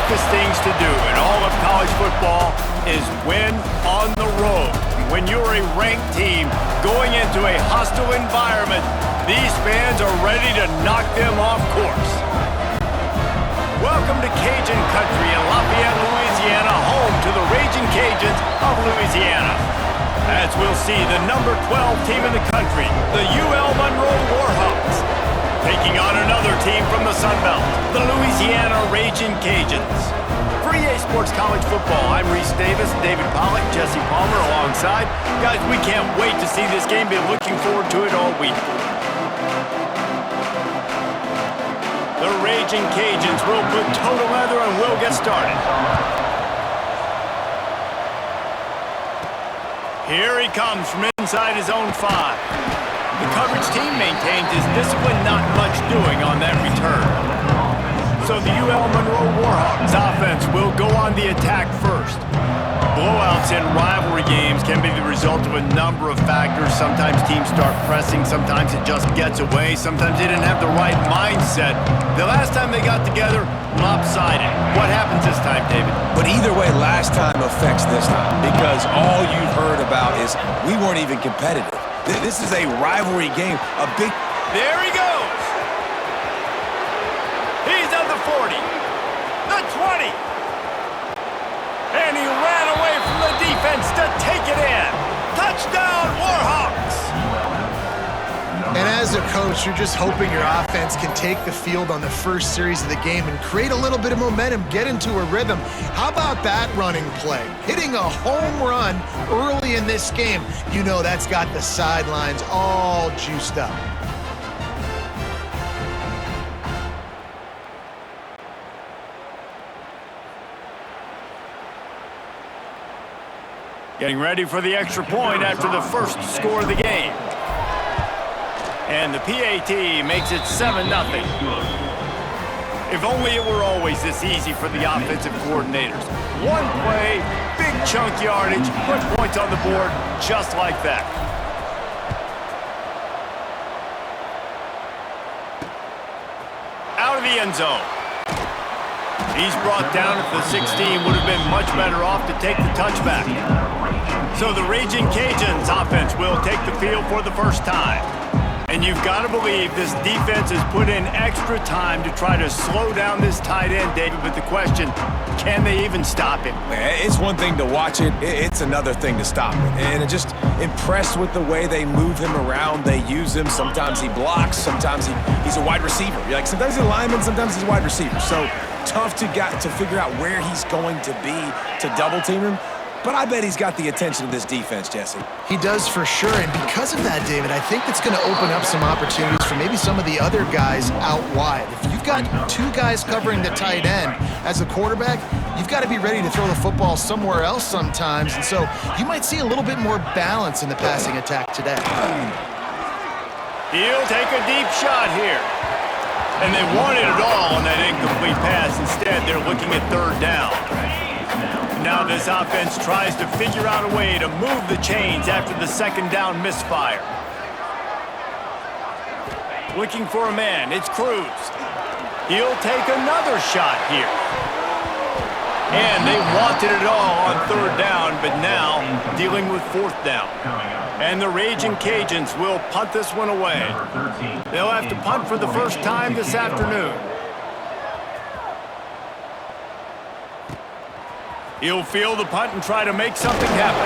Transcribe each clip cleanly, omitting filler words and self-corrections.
toughest things to do in all of college football is win on the road. When you're a ranked team going into a hostile environment, these fans are ready to knock them off course. Welcome to Cajun Country in Lafayette, Louisiana, home to the Raging Cajuns of Louisiana. As we'll see the number 12 team in the country, the UL Monroe Warhawks, taking on another team from the Sun Belt, the Louisiana Raging Cajuns. For EA Sports College Football, I'm Reese Davis, David Pollack, Jesse Palmer alongside. Guys, we can't wait to see this game. Been looking forward to it all week. The Raging Cajuns will put total leather and we'll get started. Here he comes from inside his own 5. The coverage team maintains his discipline, not much doing on that return. So the UL Monroe Warhawks offense will go on the attack first. Blowouts in rivalry games can be the result of a number of factors. Sometimes teams start pressing, sometimes it just gets away, sometimes they didn't have the right mindset. The last time they got together, lopsided. What happens this time, David? But either way, last time affects this time because all you've heard about is we weren't even competitive. This is a rivalry game, a big... There he goes! He's at the 40, the 20, and he ran away from the defense to take it in. Touchdown, Warhawks! And as a coach, you're just hoping your offense can take the field on the first series of the game and create a little bit of momentum, get into a rhythm. How about that running play? Hitting a home run early in this game. You know that's got the sidelines all juiced up. Getting ready for the extra point after the first score of the game. And the PAT makes it 7-0. If only it were always this easy for the offensive coordinators. One play, big chunk yardage, put points on the board just like that. Out of the end zone. He's brought down at the 16. Would have been much better off to take the touchback. So the Raging Cajuns offense will take the field for the first time. And you've got to believe this defense has put in extra time to try to slow down this tight end, David. But the question, can they even stop him? It's one thing to watch it. It's another thing to stop it. And I'm just impressed with the way they move him around. They use him. Sometimes he blocks. Sometimes he's a wide receiver. Like sometimes he's a lineman. Sometimes he's a wide receiver. So tough to figure out where he's going to be to double team him. But I bet he's got the attention of this defense, Jesse. He does for sure, and because of that, David, I think it's going to open up some opportunities for maybe some of the other guys out wide. If you've got 2 guys covering the tight end as a quarterback, you've got to be ready to throw the football somewhere else sometimes, and so you might see a little bit more balance in the passing attack today. He'll take a deep shot here. And they wanted it all on that incomplete pass. Instead, they're looking at 3rd down. Now this offense tries to figure out a way to move the chains after the 2nd down misfire. Looking for a man, it's Cruz. He'll take another shot here. And they wanted it all on 3rd down, but now dealing with 4th down. And the Raging Cajuns will punt this one away. They'll have to punt for the first time this afternoon. He'll field the punt and try to make something happen.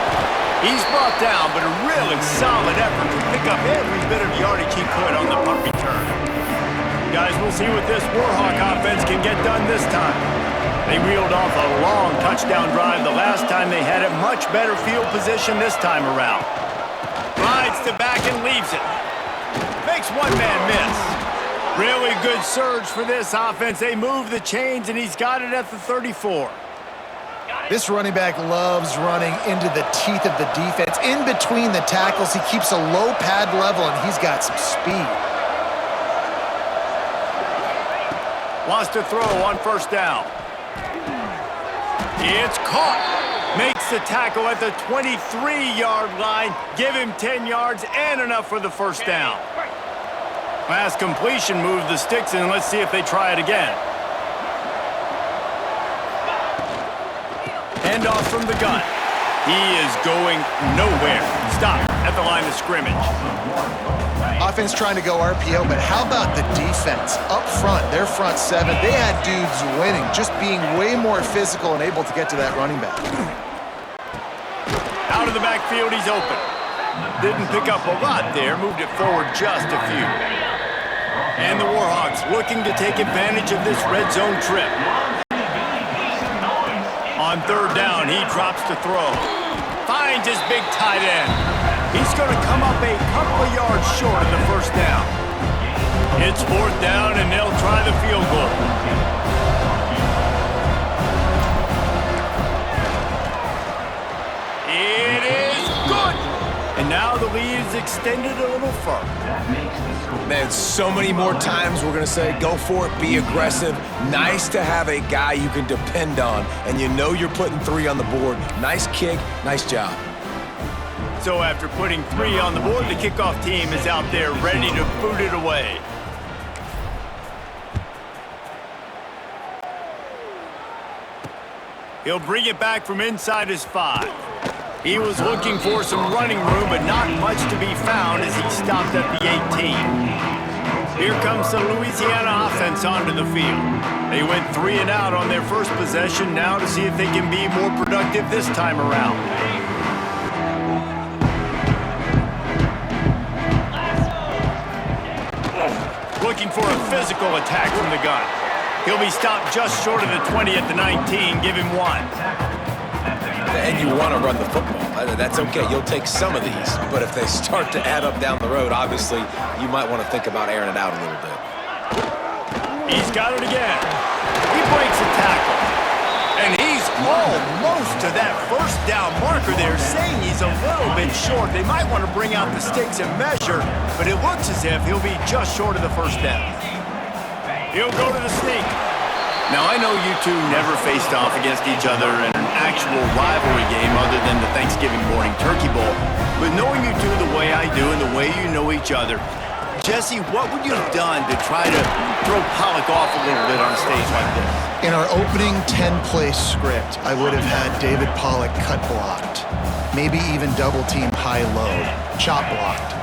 He's brought down, but a really solid effort to pick up every bit of yardage he could on the punt return. Guys, we'll see what this Warhawk offense can get done this time. They reeled off a long touchdown drive the last time they had it. Much better field position this time around. Rides to back and leaves it. Makes one man miss. Really good surge for this offense. They move the chains, and he's got it at the 34. This running back loves running into the teeth of the defense. In between the tackles, he keeps a low pad level, and he's got some speed. Wants to throw on 1st down. It's caught. Makes the tackle at the 23-yard line. Give him 10 yards and enough for the 1st down. Last completion moved the sticks in. Let's see if they try it again. Handoff from the gun. He is going nowhere. Stop at the line of scrimmage. Offense trying to go RPO, but how about the defense? Up front, their front seven, they had dudes winning, just being way more physical and able to get to that running back. Out of the backfield, he's open. Didn't pick up a lot there, moved it forward just a few. And the Warhawks looking to take advantage of this red zone trip. On third down, he drops to throw. Finds his big tight end. He's going to come up a couple of yards short of the first down. It's fourth down, and they'll try the field goal. It is good! And now the lead is extended a little further. Man, so many more times we're going to say, go for it, be aggressive. Nice to have a guy you can depend on, and you know you're putting 3 on the board. Nice kick, nice job. So after putting 3 on the board, the kickoff team is out there ready to boot it away. He'll bring it back from inside his 5. He was looking for some running room, but not much to be found as he stopped at the 18. Here comes the Louisiana offense onto the field. They went 3 and out on their first possession, now to see if they can be more productive this time around. Looking for a physical attack from the gun. He'll be stopped just short of the 20 at the 19. Give him 1. And you want to run the football. That's okay. You'll take some of these. But if they start to add up down the road, obviously, you might want to think about airing it out a little bit. He's got it again. He breaks a tackle. And he's almost to that first down marker there, saying he's a little bit short. They might want to bring out the sticks and measure, but it looks as if he'll be just short of the first down. He'll go to the sneak. Now, I know you two never faced off against each other in an actual rivalry game other than the Thanksgiving morning turkey bowl, but knowing you two the way I do and the way you know each other, Jesse, what would you have done to try to throw Pollock off a little bit on a stage like this? In our opening 10-play script, I would have had David Pollock cut blocked, maybe even double-team high-low, chop blocked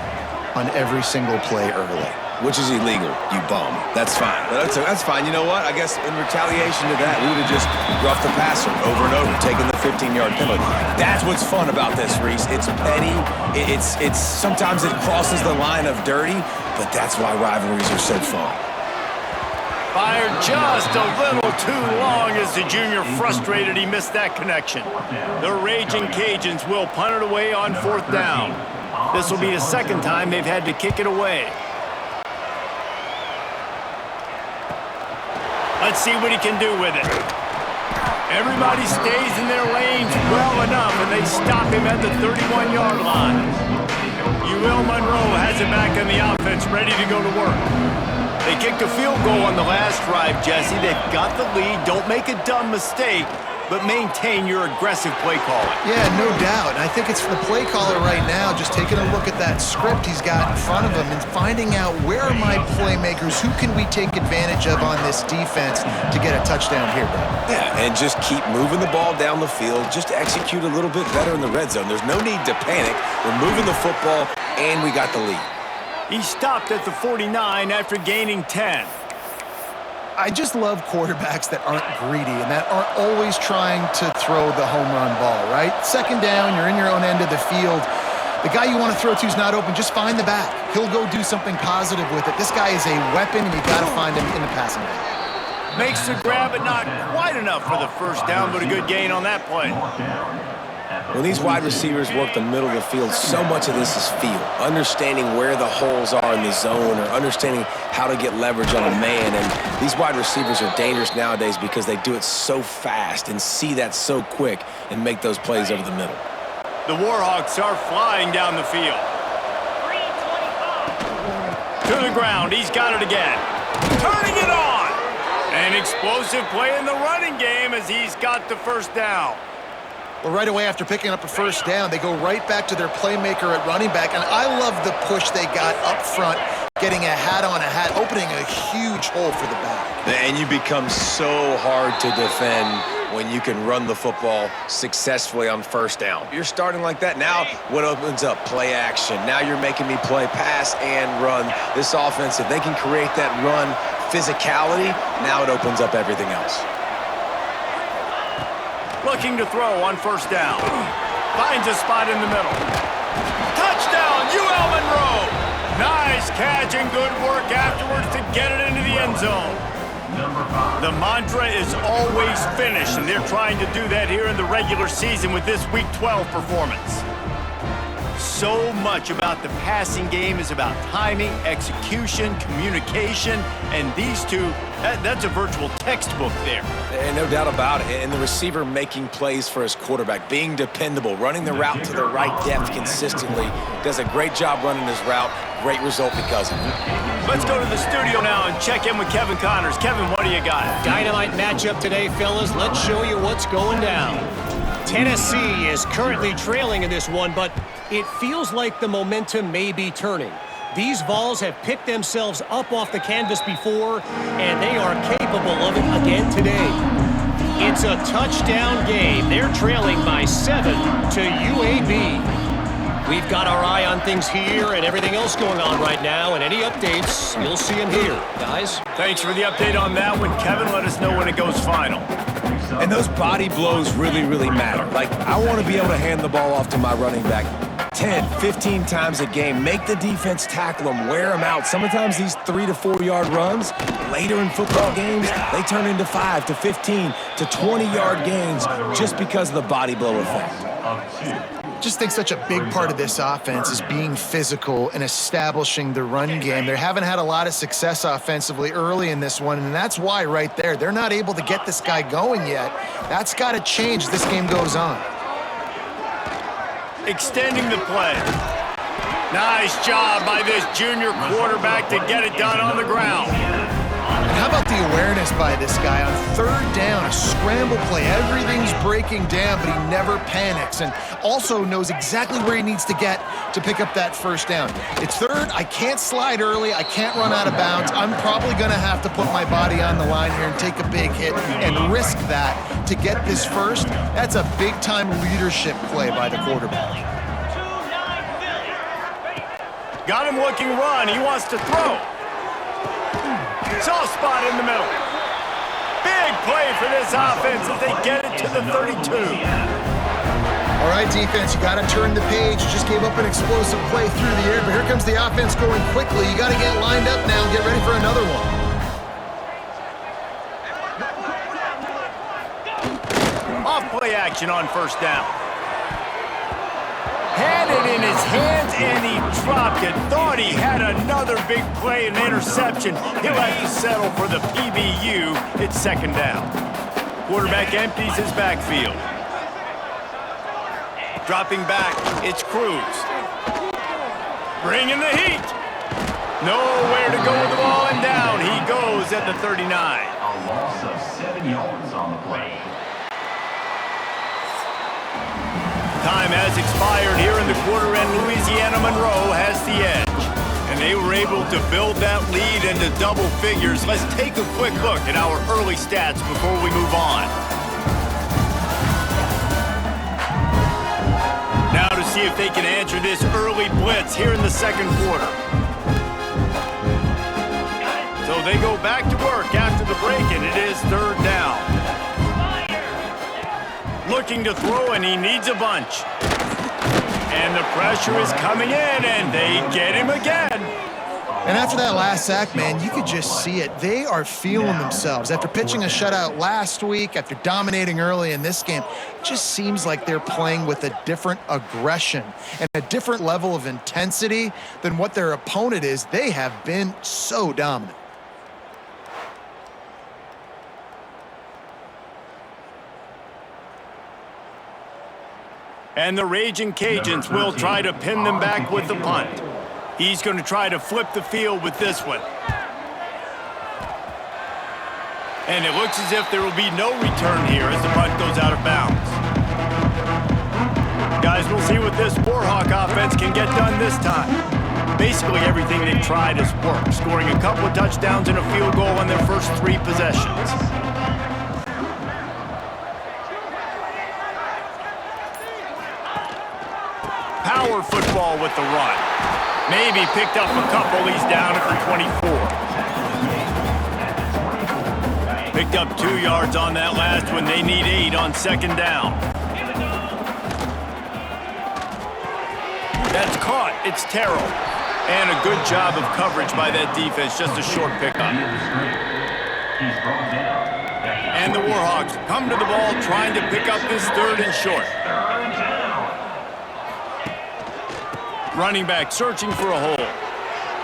on every single play early. Which is illegal, you bum. That's fine. But that's fine. You know what? I guess in retaliation to that, we would have just roughed the passer over and over, taking the 15-yard penalty. That's what's fun about this, Reese. It's petty. It's sometimes it crosses the line of dirty, but that's why rivalries are so fun. Fired just a little too long as the junior frustrated he missed that connection. The Raging Cajuns will punt it away on fourth down. This will be the second time they've had to kick it away. Let's see what he can do with it. Everybody stays in their lanes well enough, and they stop him at the 31-yard line. Monroe has it back on the offense, ready to go to work. They kicked a field goal on the last drive, Jesse. They've got the lead. Don't make a dumb mistake, but maintain your aggressive play calling. Yeah, no doubt. And I think it's the play caller right now just taking a look at that script he's got in front of him and finding out where are my playmakers, who can we take advantage of on this defense to get a touchdown here, bro. Yeah, and just keep moving the ball down the field. Just execute a little bit better in the red zone. There's no need to panic. We're moving the football, and we got the lead. He stopped at the 49 after gaining 10. I just love quarterbacks that aren't greedy and that aren't always trying to throw the home run ball, right? Second down, you're in your own end of the field. The guy you want to throw to is not open. Just find the back. He'll go do something positive with it. This guy is a weapon, and you got to find him in the passing game. Makes the grab, but not quite enough for the first down, but a good gain on that play. When these wide receivers work the middle of the field, so much of this is feel. Understanding where the holes are in the zone or understanding how to get leverage on a man. And these wide receivers are dangerous nowadays because they do it so fast and see that so quick and make those plays over the middle. The Warhawks are flying down the field. To the ground. He's got it again. Turning it on. An explosive play in the running game as he's got the first down. Well, right away after picking up a first down, they go right back to their playmaker at running back, and I love the push they got up front getting a hat on a hat, opening a huge hole for the back. And you become so hard to defend when you can run the football successfully on first down. You're starting like that. Now what opens up? Play action. Now you're making me play pass and run. This offense, if they can create that run physicality, now it opens up everything else. Looking to throw on first down. Finds a spot in the middle. Touchdown, UL Monroe! Nice catch and good work afterwards to get it into the end zone. The mantra is always finish, and they're trying to do that here in the regular season with this Week 12 performance. So much about the passing game is about timing, execution, communication, and these two, that's a virtual textbook there. And no doubt about it. And the receiver making plays for his quarterback, being dependable, running the route to the right depth consistently, does a great job running his route. Great result because of it. Let's go to the studio now and check in with Kevin Connors. Kevin, what do you got? Dynamite matchup today, fellas. Let's show you what's going down. Tennessee is currently trailing in this one, but it feels like the momentum may be turning. These Vols have picked themselves up off the canvas before, and they are capable of it again today. It's a touchdown game. They're trailing by 7 to UAB. We've got our eye on things here and everything else going on right now, and any updates, you'll see them here, guys. Thanks for the update on that one, Kevin. Let us know when it goes final. And those body blows really, really matter. Like, I want to be able to hand the ball off to my running back 10, 15 times a game. Make the defense tackle them, wear them out. Sometimes these 3 to 4 yard runs, later in football games, they turn into 5 to 15 to 20 yard gains just because of the body blow effect. Just think such a big part of this offense is being physical and establishing the run game. They haven't had a lot of success offensively early in this one, and that's why right there, they're not able to get this guy going yet. That's got to change as this game goes on. Extending the play. Nice job by this junior quarterback to get it done on the ground. And how about the awareness by this guy on third down, a scramble play. Everything's breaking down, but he never panics and also knows exactly where he needs to get to pick up that first down. It's third. I can't slide early. I can't run out of bounds. I'm probably going to have to put my body on the line here and take a big hit and risk that to get this first. That's a big-time leadership play by the quarterback. Got him looking run. He wants to throw. Soft spot in the middle. Big play for this offense as they get it to the 32. All right, defense, you got to turn the page. You just gave up an explosive play through the air, but here comes the offense going quickly. You got to get lined up now and get ready for another one. Off play action on first down. Had it in his hands and he dropped it. Thought he had another big play and interception. He'll have to settle for the PBU. It's second down. Quarterback empties his backfield. Dropping back, it's Cruz. Bringing the heat. Nowhere to go with the ball, and down he goes at the 39. A loss of 7 yards on the play. Time has expired here in the quarter, and Louisiana Monroe has the edge. And they were able to build that lead into double figures. Let's take a quick look at our early stats before we move on. Now to see if they can answer this early blitz here in the second quarter. So they go back to work after the break, and it is third down. Looking to throw, and he needs a bunch. And the pressure is coming in, and they get him again. And after that last sack, man, you could just see it. They are feeling themselves. After pitching a shutout last week, after dominating early in this game, it just seems like they're playing with a different aggression and a different level of intensity than what their opponent is. They have been so dominant. And the Raging Cajuns will try to pin them back with the punt. He's going to try to flip the field with this one. And it looks as if there will be no return here as the punt goes out of bounds. Guys, we'll see what this Warhawk offense can get done this time. Basically everything they've tried has worked, scoring a couple of touchdowns and a field goal on their first 3 possessions. Power football with the run. Maybe picked up a couple. He's down at the 24. Picked up 2 yards on that last one. They need 8 on 2nd down. That's caught. It's Terrell. And a good job of coverage by that defense. Just a short pickup. And the Warhawks come to the ball trying to pick up this 3rd and short. Running back searching for a hole.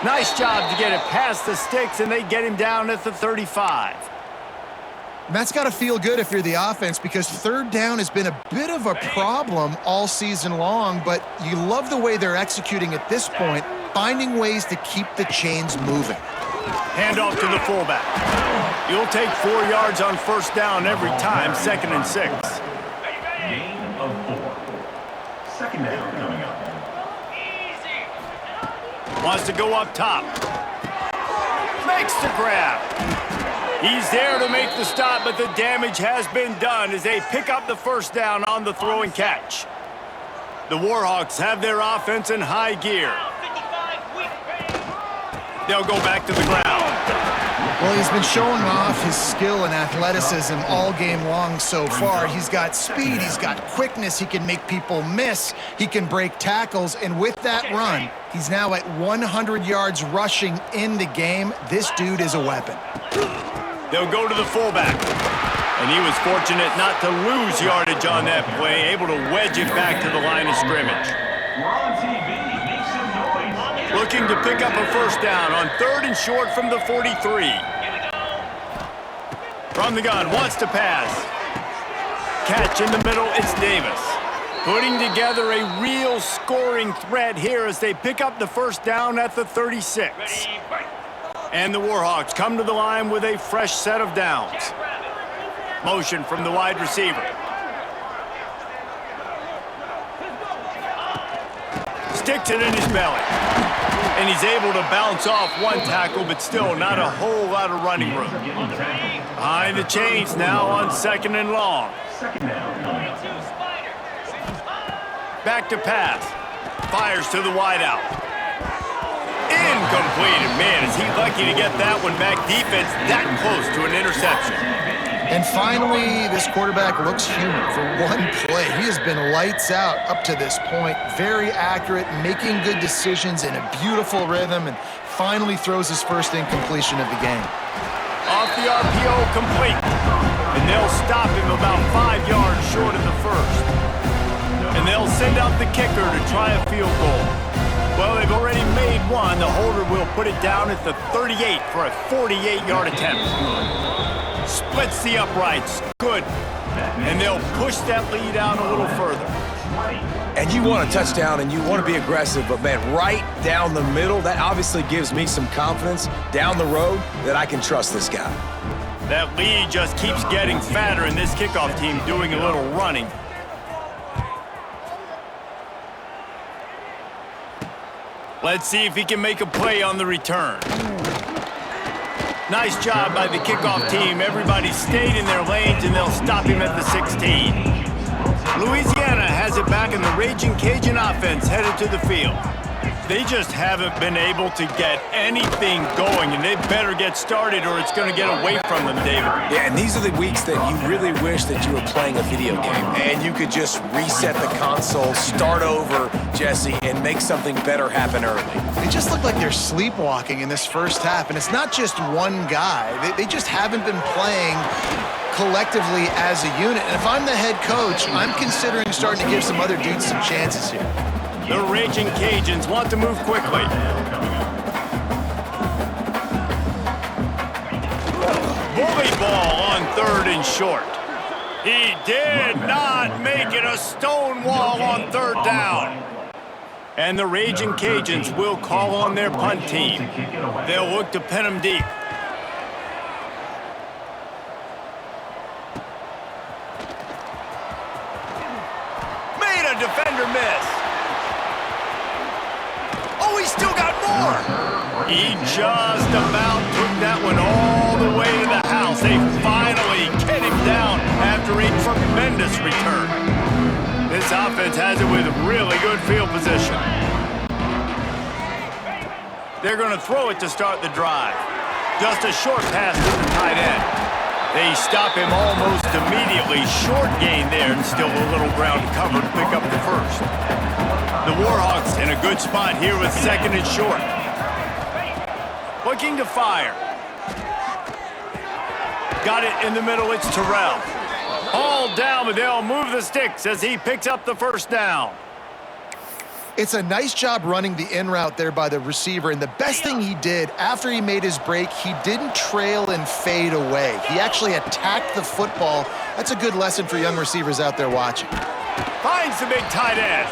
Nice job to get it past the sticks, and they get him down at the 35. And that's got to feel good if you're the offense, because 3rd down has been a bit of a problem all season long, but you love the way they're executing at this point, finding ways to keep the chains moving. Handoff to the fullback. You'll take 4 yards on 1st down every time, 2nd and 6. Gain of 4. 2nd down coming up. Wants to go up top. Makes the grab. He's there to make the stop, but the damage has been done as they pick up the 1st down on the throw and catch. The Warhawks have their offense in high gear. They'll go back to the ground. Well, he's been showing off his skill and athleticism all game long so far. He's got speed, he's got quickness, he can make people miss, he can break tackles, and with that run, he's now at 100 yards rushing in the game. This dude is a weapon. They'll go to the fullback. And he was fortunate not to lose yardage on that play, able to wedge it back to the line of scrimmage. We're on TV. Make some noise. Looking to pick up a 1st down on 3rd and short from the 43. From the gun, wants to pass. Catch in the middle, it's Davis. Putting together a real scoring threat here as they pick up the 1st down at the 36. And the Warhawks come to the line with a fresh set of downs. Motion from the wide receiver. Sticks it in his belly. And he's able to bounce off 1 tackle, but still not a whole lot of running room. Behind the chains now on 2nd and long. Back to pass. Fires to the wideout. Incomplete. And man, is he lucky to get that one back. Defense that close to an interception. And finally, this quarterback looks human for 1 play. He has been lights out up to this point. Very accurate, making good decisions in a beautiful rhythm, and finally throws his first incompletion of the game. Off the RPO, complete. And they'll stop him about 5 yards short of the 1st. And they'll send out the kicker to try a field goal. Well, they've already made one. The holder will put it down at the 38 for a 48-yard attempt. Splits the uprights. Good. And they'll push that lead out a little further. And you want a touchdown and you want to be aggressive, but man, right down the middle, that obviously gives me some confidence down the road that I can trust this guy. That lead just keeps getting fatter, and this kickoff team doing a little running. Let's see if he can make a play on the return. Nice job by the kickoff team. Everybody stayed in their lanes, and they'll stop him at the 16. Louisiana has it back, in the Raging Cajun offense headed to the field. They just haven't been able to get anything going, and they better get started or it's going to get away from them, David. Yeah, and these are the weeks that you really wish that you were playing a video game and you could just reset the console, start over, Jesse, and make something better happen early. They just look like they're sleepwalking in this first half, and it's not just one guy. They just haven't been playing collectively as a unit. And if I'm the head coach, I'm considering starting to give some other dudes some chances here. The Raging Cajuns want to move quickly. Bully ball on 3rd and short. He did not make it a stone wall on 3rd down. And the Raging Cajuns will call on their punt team. They'll look to pin them deep. Made a defender miss. Oh, he's still got more. He just about took that one all the way to the house. They finally get him down after a tremendous return. This offense has it with really good field position. They're going to throw it to start the drive. Just a short pass to the tight end. They stop him almost immediately. Short gain there, and still a little ground to cover to pick up the first. The Warhawks in a good spot here with second and short. Looking to fire. Got it in the middle, it's Terrell. All down, but they'll move the sticks as he picks up the first down. It's a nice job running the in route there by the receiver, and the best thing he did after he made his break, he didn't trail and fade away. He actually attacked the football. That's a good lesson for young receivers out there watching. Finds the big tight end.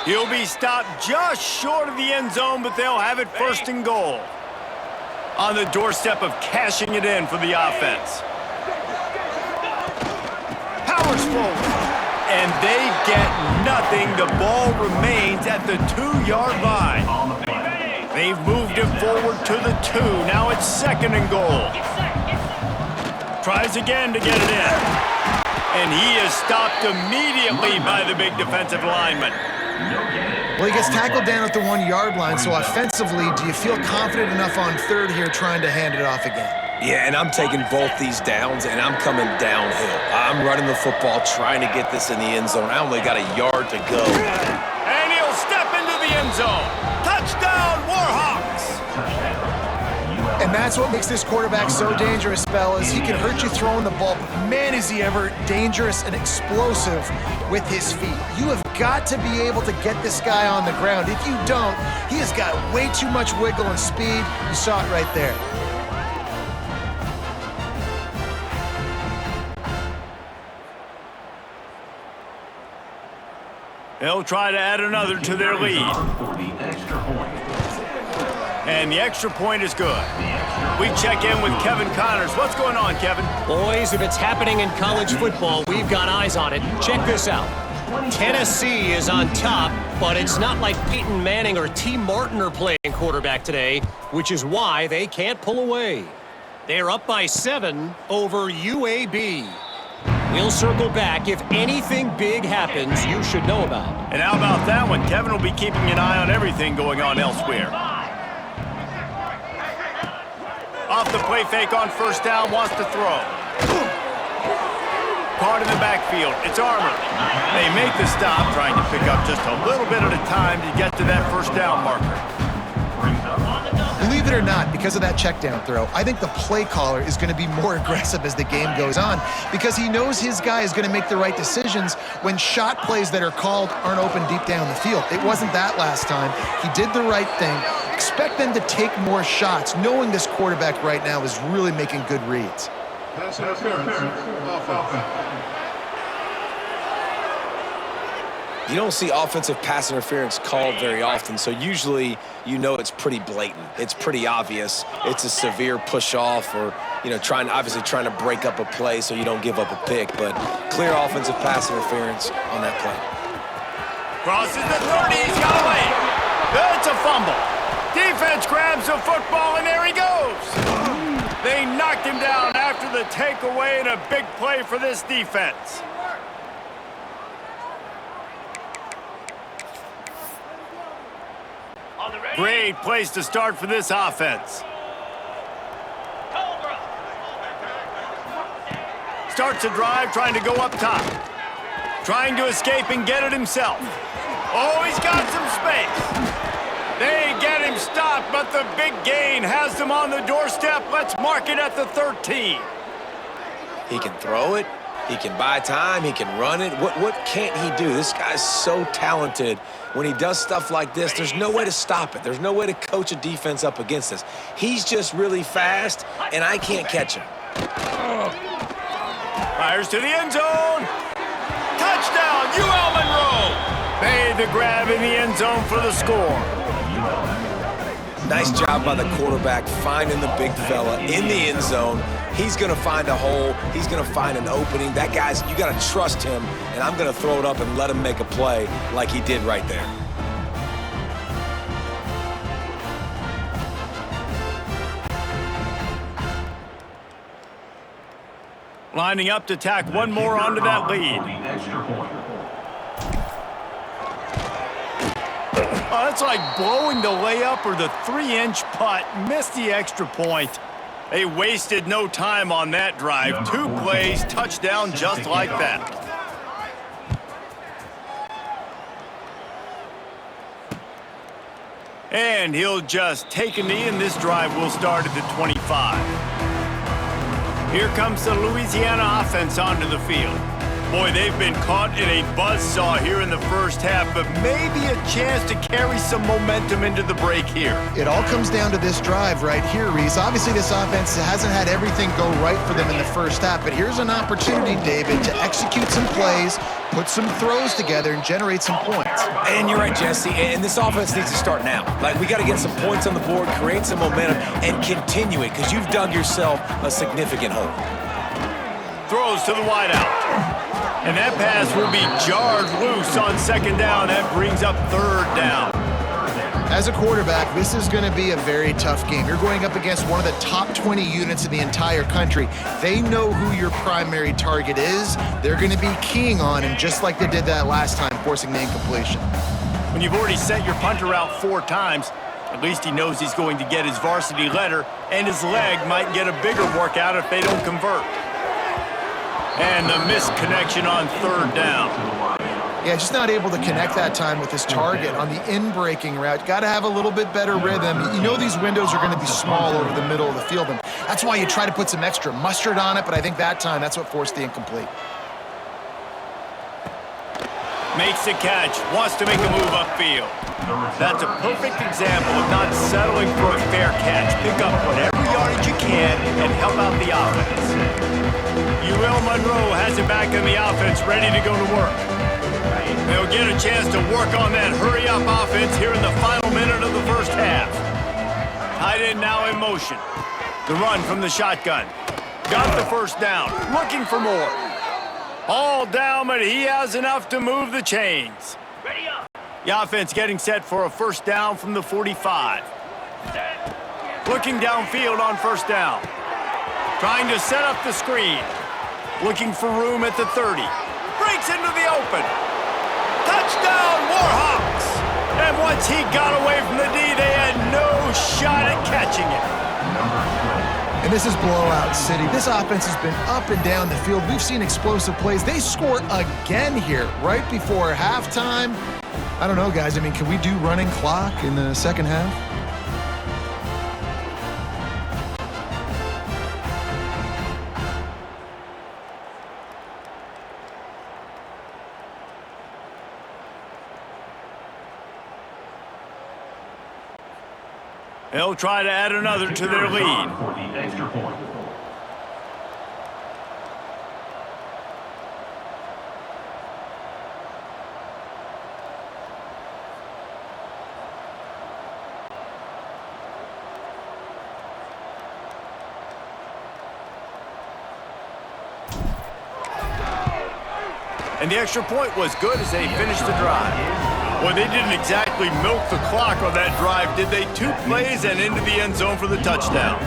He'll be stopped just short of the end zone, but they'll have it first and goal. On the doorstep of cashing it in for the offense. Powers forward. And they get nothing. The ball remains at the 2-yard line. They've moved it forward to the 2. Now it's second and goal. Tries again to get it in. And he is stopped immediately by the big defensive lineman. Well, he gets tackled down at the 1-yard line, so offensively, do you feel confident enough on third here trying to hand it off again? Yeah, and I'm taking both these downs, and I'm coming downhill. I'm running the football, trying to get this in the end zone. I only got a yard to go. And he'll step into the end zone. Touchdown, Warhawks! And that's what makes this quarterback so dangerous, fellas. He can hurt you throwing the ball, but man, is he ever dangerous and explosive with his feet. You have got to be able to get this guy on the ground. If you don't, he has got way too much wiggle and speed. You saw it right there. They'll try to add another to their lead. And the extra point is good. We check in with Kevin Connors. What's going on, Kevin? Boys, if it's happening in college football, we've got eyes on it. Check this out. Tennessee is on top, but it's not like Peyton Manning or T. Martin are playing quarterback today, which is why they can't pull away. They're up by 7 over UAB. We'll circle back. If anything big happens, you should know about. And how about that one? Kevin will be keeping an eye on everything going on elsewhere. Off the play fake on first down, wants to throw. Caught in the backfield. It's Armour. They make the stop, trying to pick up just a little bit at a time to get to that first down marker. Believe it or not, because of that check down throw, I think the play caller is going to be more aggressive as the game goes on because he knows his guy is going to make the right decisions when shot plays that are called aren't open deep down the field. It wasn't that last time. He did the right thing. Expect them to take more shots, knowing this quarterback right now is really making good reads. Pass interference. Offense. You don't see offensive pass interference called very often, so usually you know it's pretty blatant. It's pretty obvious. It's a severe push-off or, obviously trying to break up a play so you don't give up a pick, but clear offensive pass interference on that play. Crosses the 30, he's got away. It's a fumble. Defense grabs the football, and there he goes. They knocked him down after the takeaway, and a big play for this defense. Great place to start for this offense. Starts a drive trying to go up top. Trying to escape and get it himself. Oh, he's got some space. They get him stopped, but the big gain has them on the doorstep. Let's mark it at the 13. He can throw it. He can buy time. He can run it. What can't he do? This guy's so talented. When he does stuff like this, there's no way to stop it. There's no way to coach a defense up against this. He's just really fast, and I can't catch him. Fires to the end zone. Touchdown, UL Monroe. Made the grab in the end zone for the score. Nice job by the quarterback finding the big fella in the end zone. He's going to find a hole. He's going to find an opening. That guy's, you got to trust him, and I'm going to throw it up and let him make a play like he did right there. Lining up to tack one more onto that lead. Extra point. Oh, that's like blowing the layup or the 3-inch putt. Missed the extra point. They wasted no time on that drive. 2 plays, touchdown just like that. And he'll just take a knee, and this drive will start at the 25. Here comes the Louisiana offense onto the field. Boy, they've been caught in a buzzsaw here in the first half, but maybe a chance to carry some momentum into the break here. It all comes down to this drive right here, Reese. Obviously, this offense hasn't had everything go right for them in the first half, but here's an opportunity, David, to execute some plays, put some throws together, and generate some points. And you're right, Jesse, and this offense needs to start now. Like, we got to get some points on the board, create some momentum, and continue it, because you've dug yourself a significant hole. Throws to the wideout. And that pass will be jarred loose on second down. That brings up third down. As a quarterback, this is going to be a very tough game. You're going up against one of the top 20 units in the entire country. They know who your primary target is. They're going to be keying on him, just like they did that last time, forcing the incompletion. When you've already sent your punter out 4 times, at least he knows he's going to get his varsity letter, and his leg might get a bigger workout if they don't convert. And the missed connection on third down. Yeah, just not able to connect that time with his target on the in-breaking route. Got to have a little bit better rhythm. You know these windows are going to be small over the middle of the field, and that's why you try to put some extra mustard on it, but I think that time that's what forced the incomplete. Makes the catch, wants to make a move upfield. That's a perfect example of not settling for a fair catch. Pick up whatever yardage you can and help out the offense. Monroe has it back in the offense, ready to go to work. They'll get a chance to work on that hurry-up offense here in the final minute of the first half. Tight end now in motion. The run from the shotgun. Got the first down, looking for more. All down, but he has enough to move the chains. The offense getting set for a first down from the 45. Looking downfield on first down. Trying to set up the screen. Looking for room at the 30. Breaks into the open. Touchdown, Warhawks! And once he got away from the D, they had no shot at catching it. And this is blowout city. This offense has been up and down the field. We've seen explosive plays. They score again here right before halftime. I don't know, guys. I mean, can we do running clock in the second half? They'll try to add another to their lead. For the extra point. And the extra point was good as they finished the drive. Well, they didn't exactly milk the clock on that drive, did they? 2 plays and into the end zone for the touchdown.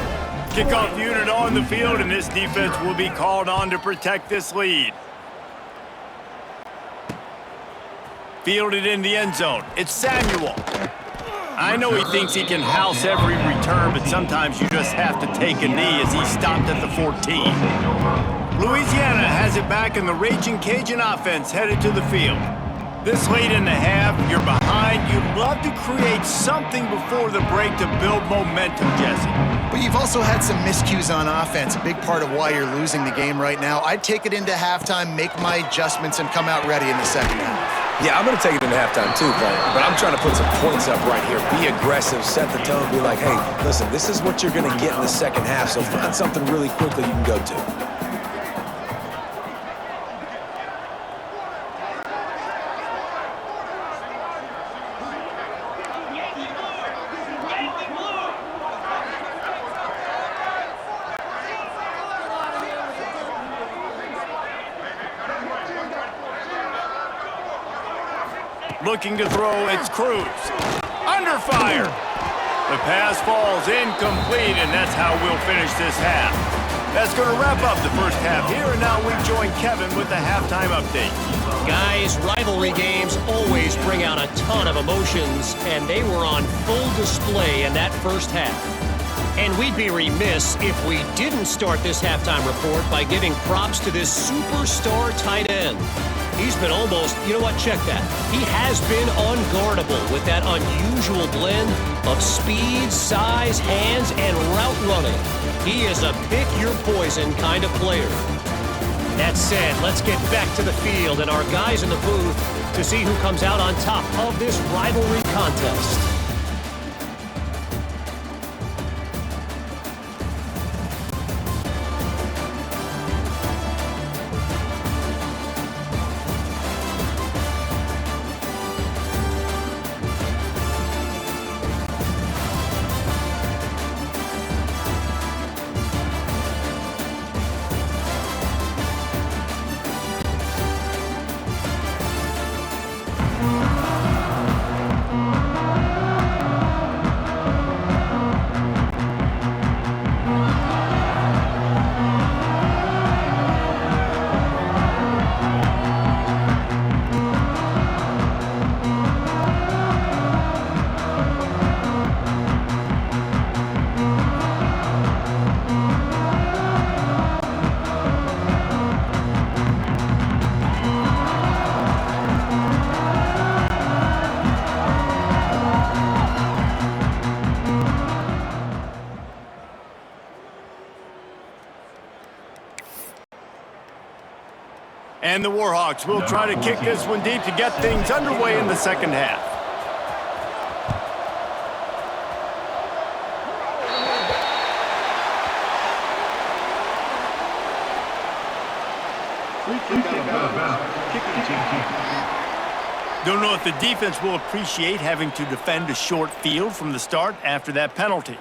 Kickoff unit on the field, and this defense will be called on to protect this lead. Fielded in the end zone. It's Samuel. I know he thinks he can house every return, but sometimes you just have to take a knee as he stopped at the 14. Louisiana has it back in the Raging Cajun offense headed to the field. This late in the half, you're behind. You'd love to create something before the break to build momentum, Jesse. But you've also had some miscues on offense, a big part of why you're losing the game right now. I'd take it into halftime, make my adjustments, and come out ready in the second half. Yeah, I'm going to take it into halftime too, but I'm trying to put some points up right here. Be aggressive, set the tone, be like, hey, listen, this is what you're going to get in the second half, so find something really quickly you can go to. Looking to throw, it's Cruz. Under fire. The pass falls incomplete, and that's how we'll finish this half. That's going to wrap up the first half here, and now we join Kevin with the halftime update. Guys, rivalry games always bring out a ton of emotions, and they were on full display in that first half. And we'd be remiss if we didn't start this halftime report by giving props to this superstar tight end. He's been almost, you know what, check that. He has been unguardable with that unusual blend of speed, size, hands, and route running. He is a pick-your-poison kind of player. That said, let's get back to the field and our guys in the booth to see who comes out on top of this rivalry contest. And the Warhawks will try to kick this one deep to get things underway in the second half. Don't know if the defense will appreciate having to defend a short field from the start after that penalty.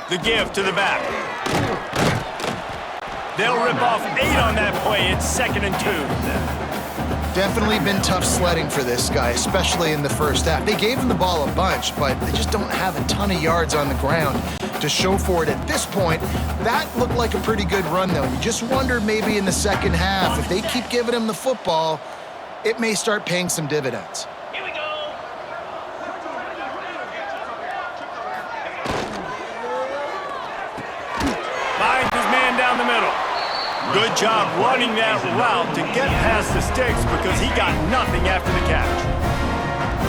The give to the back. They'll rip off 8 on that play. It's 2nd and 2. Definitely been tough sledding for this guy, especially in the first half. They gave him the ball a bunch, but they just don't have a ton of yards on the ground to show for it at this point. That looked like a pretty good run, though. You just wonder maybe in the second half, if they keep giving him the football, it may start paying some dividends. Down the middle. Good job running that route to get past the sticks because he got nothing after the catch.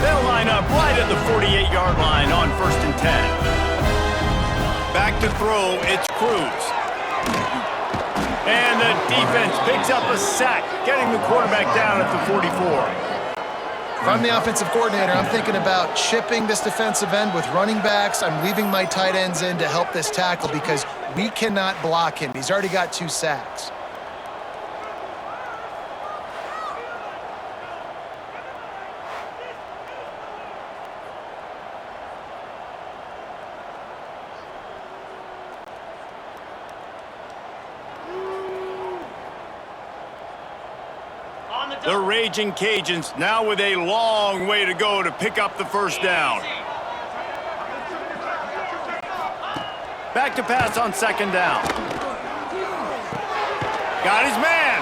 They'll line up right at the 48-yard line on 1st and 10. Back to throw, it's Cruz. And the defense picks up a sack, getting the quarterback down at the 44. If I'm the offensive coordinator, I'm thinking about chipping this defensive end with running backs. I'm leaving my tight ends in to help this tackle because we cannot block him. He's already got 2 sacks. The Raging Cajuns now with a long way to go to pick up the first down. Back to pass on 2nd down. Got his man.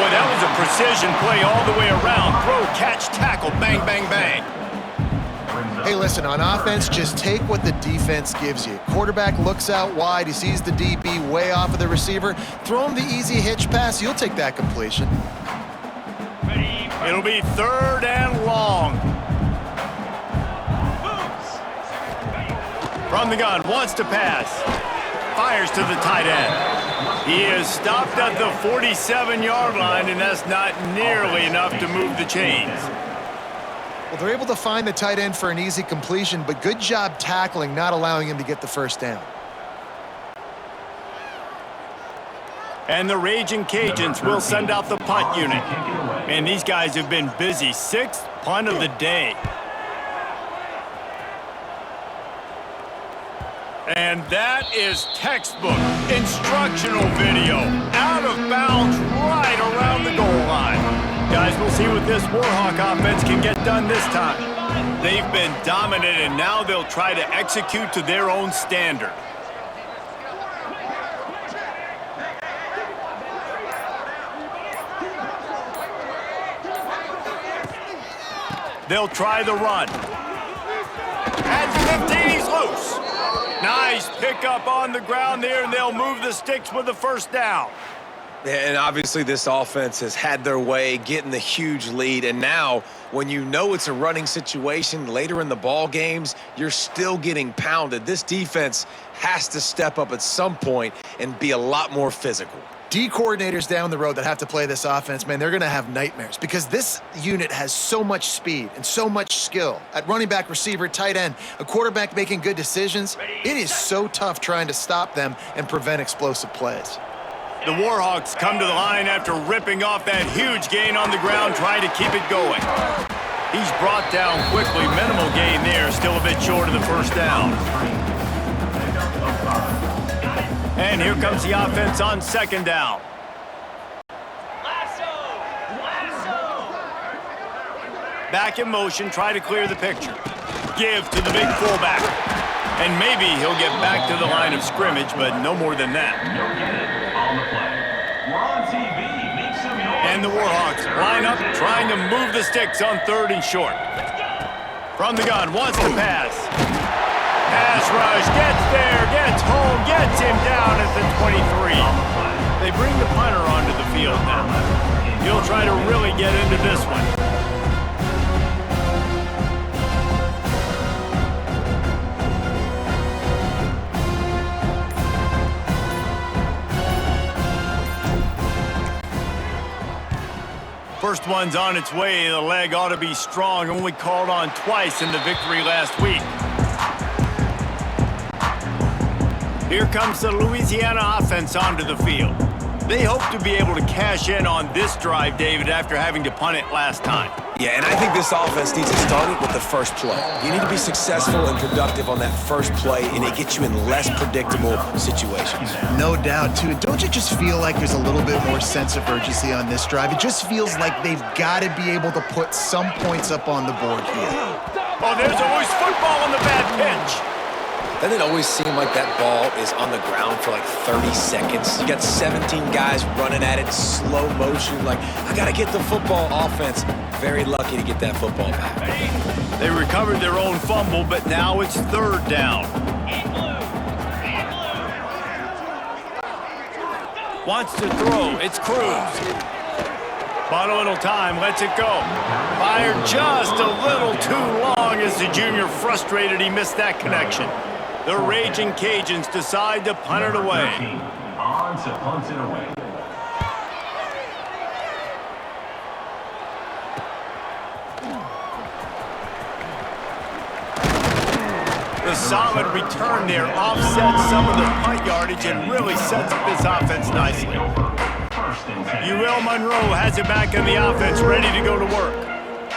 Boy, that was a precision play all the way around. Throw, catch, tackle, bang, bang, bang. Hey, listen, on offense, just take what the defense gives you. Quarterback looks out wide. He sees the DB way off of the receiver. Throw him the easy hitch pass. You'll take that completion. It'll be 3rd and long. From the gun, wants to pass. Fires to the tight end. He is stopped at the 47-yard line, and that's not nearly enough to move the chains. Well, they're able to find the tight end for an easy completion, but good job tackling, not allowing him to get the first down. And the Raging Cajuns will send out the punt unit. Man, these guys have been busy. 6th punt of the day. And that is textbook instructional video. Out of bounds right around the goal line. Guys, we'll see what this Warhawk offense can get done this time. They've been dominant, and now they'll try to execute to their own standard. They'll try the run. At 15, he's loose. Nice pickup on the ground there, and they'll move the sticks with the first down. And obviously this offense has had their way, getting the huge lead. And now, when you know it's a running situation later in the ball games, you're still getting pounded. This defense has to step up at some point and be a lot more physical. D coordinators down the road that have to play this offense, man, they're going to have nightmares because this unit has so much speed and so much skill. At running back, receiver, tight end, a quarterback making good decisions, it is so tough trying to stop them and prevent explosive plays. The Warhawks come to the line after ripping off that huge gain on the ground, trying to keep it going. He's brought down quickly. Minimal gain there, still a bit short of the first down. And here comes the offense on second down. Back in motion, try to clear the picture. Give to the big fullback. And maybe he'll get back to the line of scrimmage, but no more than that. And the Warhawks line up, trying to move the sticks on third and short. From the gun, wants to pass. Pass rush, gets there, gets home, gets him down at the 23. They bring the punter onto the field now. He'll try to really get into this one. First one's on its way. The leg ought to be strong. Only called on twice in the victory last week. Here comes the Louisiana offense onto the field. They hope to be able to cash in on this drive, David, after having to punt it last time. Yeah, and I think this offense needs to start it with the first play. You need to be successful and productive on that first play, and it gets you in less predictable situations. No doubt, too. Don't you just feel like there's a little bit more sense of urgency on this drive? It just feels like they've got to be able to put some points up on the board here. Oh, there's always football on the bad pitch. Doesn't it always seem like that ball is on the ground for like 30 seconds? You got 17 guys running at it, slow motion, like, I got to get the football. Offense, very lucky to get that football back. They recovered their own fumble, but now it's third down. Wants to throw, it's Cruz. Bought a little time, lets it go. Fired just a little too long as the junior frustrated he missed that connection. The Raging Cajuns decide to punt it away. On to punt it away. The solid return there offsets some of the punt yardage and really sets up this offense nicely. Monroe has it back in the offense, ready to go to work.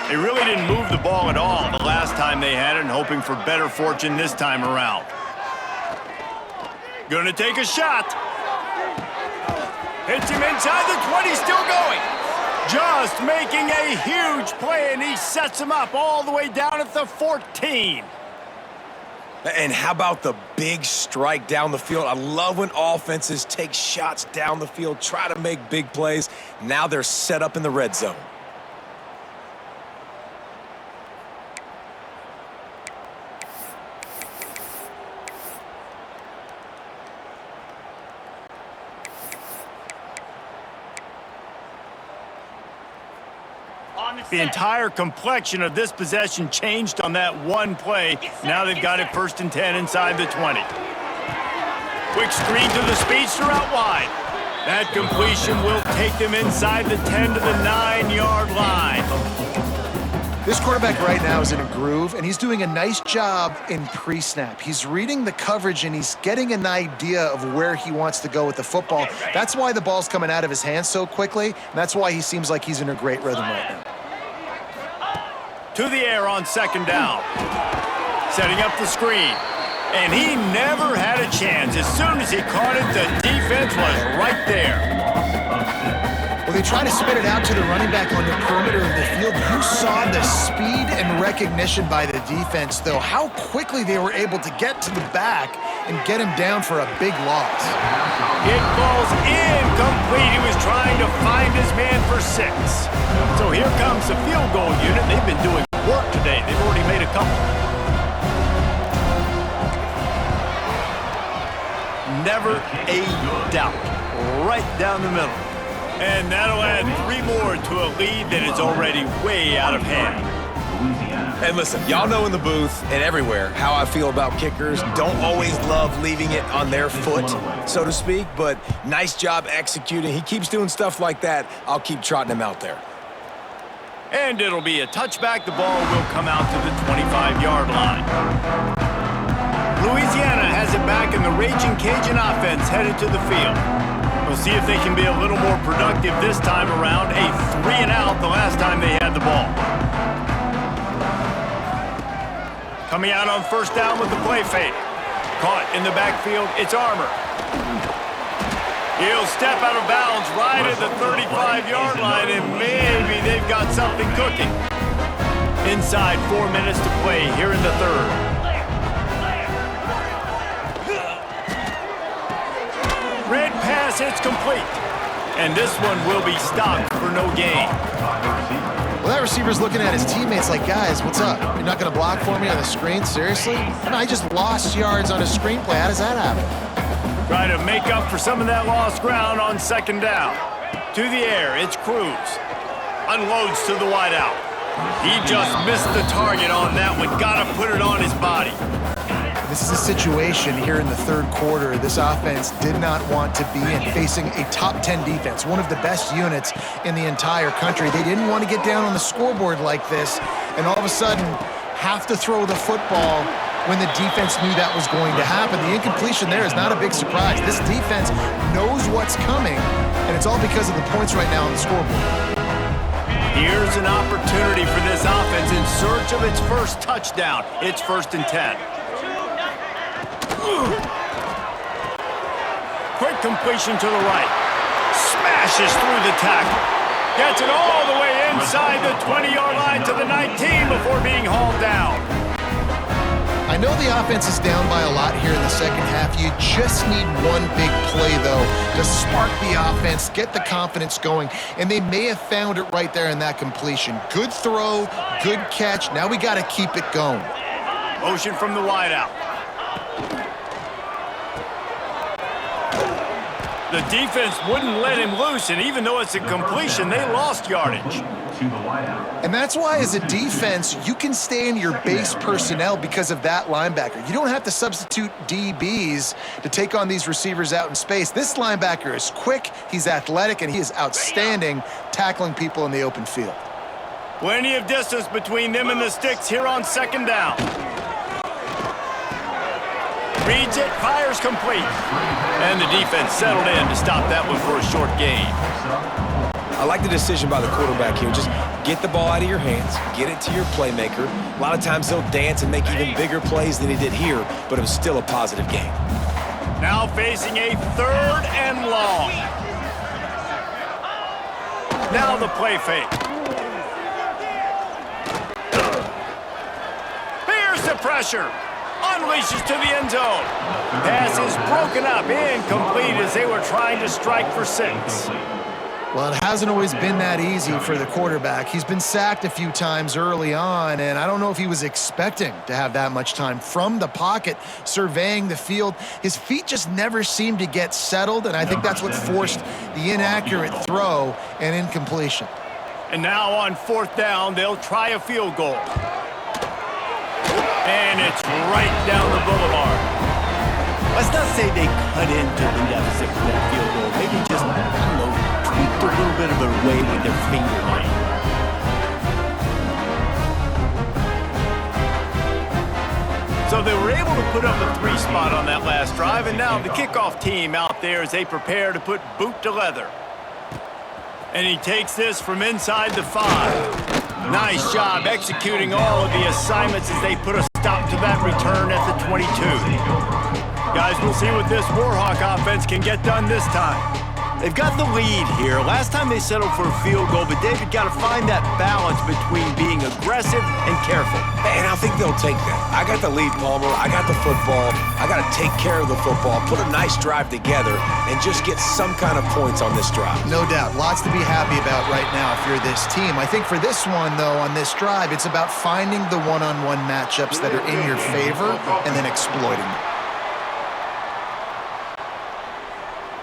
They really didn't move the ball at all the last time they had it, and hoping for better fortune this time around. Gonna take a shot. Hits him inside the 20, still going. Just making a huge play, and he sets him up all the way down at the 14. And how about the big strike down the field? I love when offenses take shots down the field, try to make big plays. Now they're set up in the red zone. The entire complexion of this possession changed on that one play. Now they've got it 1st and 10 inside the 20. Quick screen to the speedster out wide. That completion will take them inside the 10 to the 9-yard line. This quarterback right now is in a groove, and he's doing a nice job in pre-snap. He's reading the coverage, and he's getting an idea of where he wants to go with the football. That's why the ball's coming out of his hands so quickly, and that's why he seems like he's in a great rhythm right now. To the air on 2nd down. Setting up the screen. And he never had a chance. As soon as he caught it, the defense was right there. Well, they try to spit it out to the running back on the perimeter of the field. You saw the speed and recognition by the defense, though, how quickly they were able to get to the back and get him down for a big loss. It falls incomplete. He was trying to find his man for 6. So here comes the field goal unit. They've been doing work today. They've already made a couple. Never a doubt. Right down the middle. And that'll add 3 more to a lead that is already way out of hand. And listen, y'all know in the booth and everywhere how I feel about kickers. Don't always love leaving it on their foot, so to speak, but nice job executing. He keeps doing stuff like that. I'll keep trotting him out there. And it'll be a touchback. The ball will come out to the 25-yard line. Louisiana has it back, and the Raging Cajun offense headed to the field. We'll see if they can be a little more productive this time around. A 3-and-out the last time they had the ball. Coming out on first down with the play fake. Caught in the backfield, it's Armour. He'll step out of bounds right at the 35-yard line, and maybe they've got something cooking. Inside 4 minutes to play here in the third. Red pass, it's complete. And this one will be stopped for no gain. Well, that receiver's looking at his teammates like, guys, what's up? You're not going to block for me on the screen? Seriously? No, I just lost yards on a screenplay. How does that happen? Try to make up for some of that lost ground on second down. To the air, it's Cruz. Unloads to the wideout. He just missed the target on that one. Got to put it on his body. This is a situation here in the third quarter this offense did not want to be in, facing a top 10 defense, one of the best units in the entire country. They didn't want to get down on the scoreboard like this, and all of a sudden have to throw the football when the defense knew that was going to happen. The incompletion there is not a big surprise. This defense knows what's coming, and it's all because of the points right now on the scoreboard. Here's an opportunity for this offense in search of its first touchdown. It's 1st and 10. Quick completion to the right. Smashes through the tackle. Gets it all the way inside the 20-yard line to the 19 before being hauled down. I know the offense is down by a lot here in the second half. You just need one big play, though, to spark the offense, get the confidence going, and they may have found it right there in that completion. Good throw, good catch. Now we got to keep it going. Motion from the wideout. The defense wouldn't let him loose, and even though it's a completion, they lost yardage. And that's why, as a defense, you can stay in your base personnel because of that linebacker. You don't have to substitute DBs to take on these receivers out in space. This linebacker is quick, he's athletic, and he is outstanding tackling people in the open field. Plenty of distance between them and the sticks here on second down. Reads it, fires complete. And the defense settled in to stop that one for a short gain. I like the decision by the quarterback here. Just get the ball out of your hands, get it to your playmaker. A lot of times he'll dance and make even bigger plays than he did here, but it was still a positive game. Now facing a 3rd and long. Now the play fake. Here's the pressure. Unleashes to the end zone. Pass is broken up, incomplete as they were trying to strike for 6. Well, it hasn't always been that easy for the quarterback. He's been sacked a few times early on, and I don't know if he was expecting to have that much time from the pocket, surveying the field. His feet just never seemed to get settled, and I think that's what forced the inaccurate throw and incompletion. And now on 4th down, they'll try a field goal. And it's right down the boulevard. Let's not say they cut into the deficit for that field goal. Maybe just, I don't know, tweaked a little bit of a way with their fingernail. So they were able to put up a 3 spot on that last drive, and now the kickoff team out there as they prepare to put boot to leather. And he takes this from inside the 5. Nice job executing all of the assignments as they put a stop to that return at the 22. Guys, we'll see what this Warhawk offense can get done this time. They've got the lead here. Last time they settled for a field goal, but David got to find that balance between being aggressive and careful. And I think they'll take that. I got the lead, Palmer. I got the football. I got to take care of the football, put a nice drive together, and just get some kind of points on this drive. No doubt. Lots to be happy about right now if you're this team. I think for this one, though, on this drive, it's about finding the one-on-one matchups that are in your favor and then exploiting them.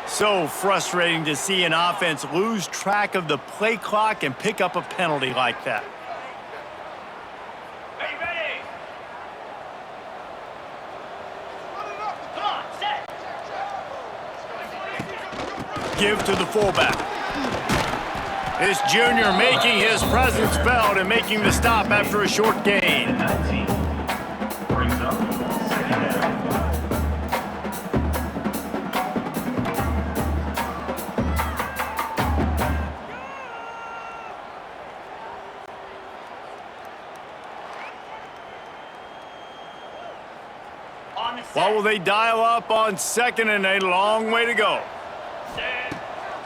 So frustrating to see an offense lose track of the play clock and pick up a penalty like that. Give to the fullback. This junior making his presence felt and making the stop after a short gain. 19 brings up second down. What will they dial up on 2nd and a long way to go?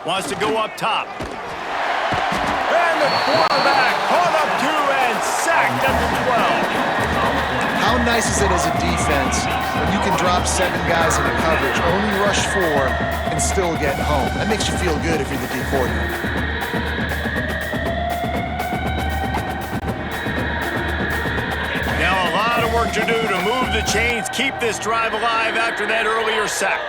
Wants to go up top. And the quarterback caught up 2 and sacked at the 12. How nice is it as a defense when you can drop 7 guys into coverage, only rush 4, and still get home? That makes you feel good if you're the D coordinator. Now a lot of work to do to move the chains, keep this drive alive after that earlier sack.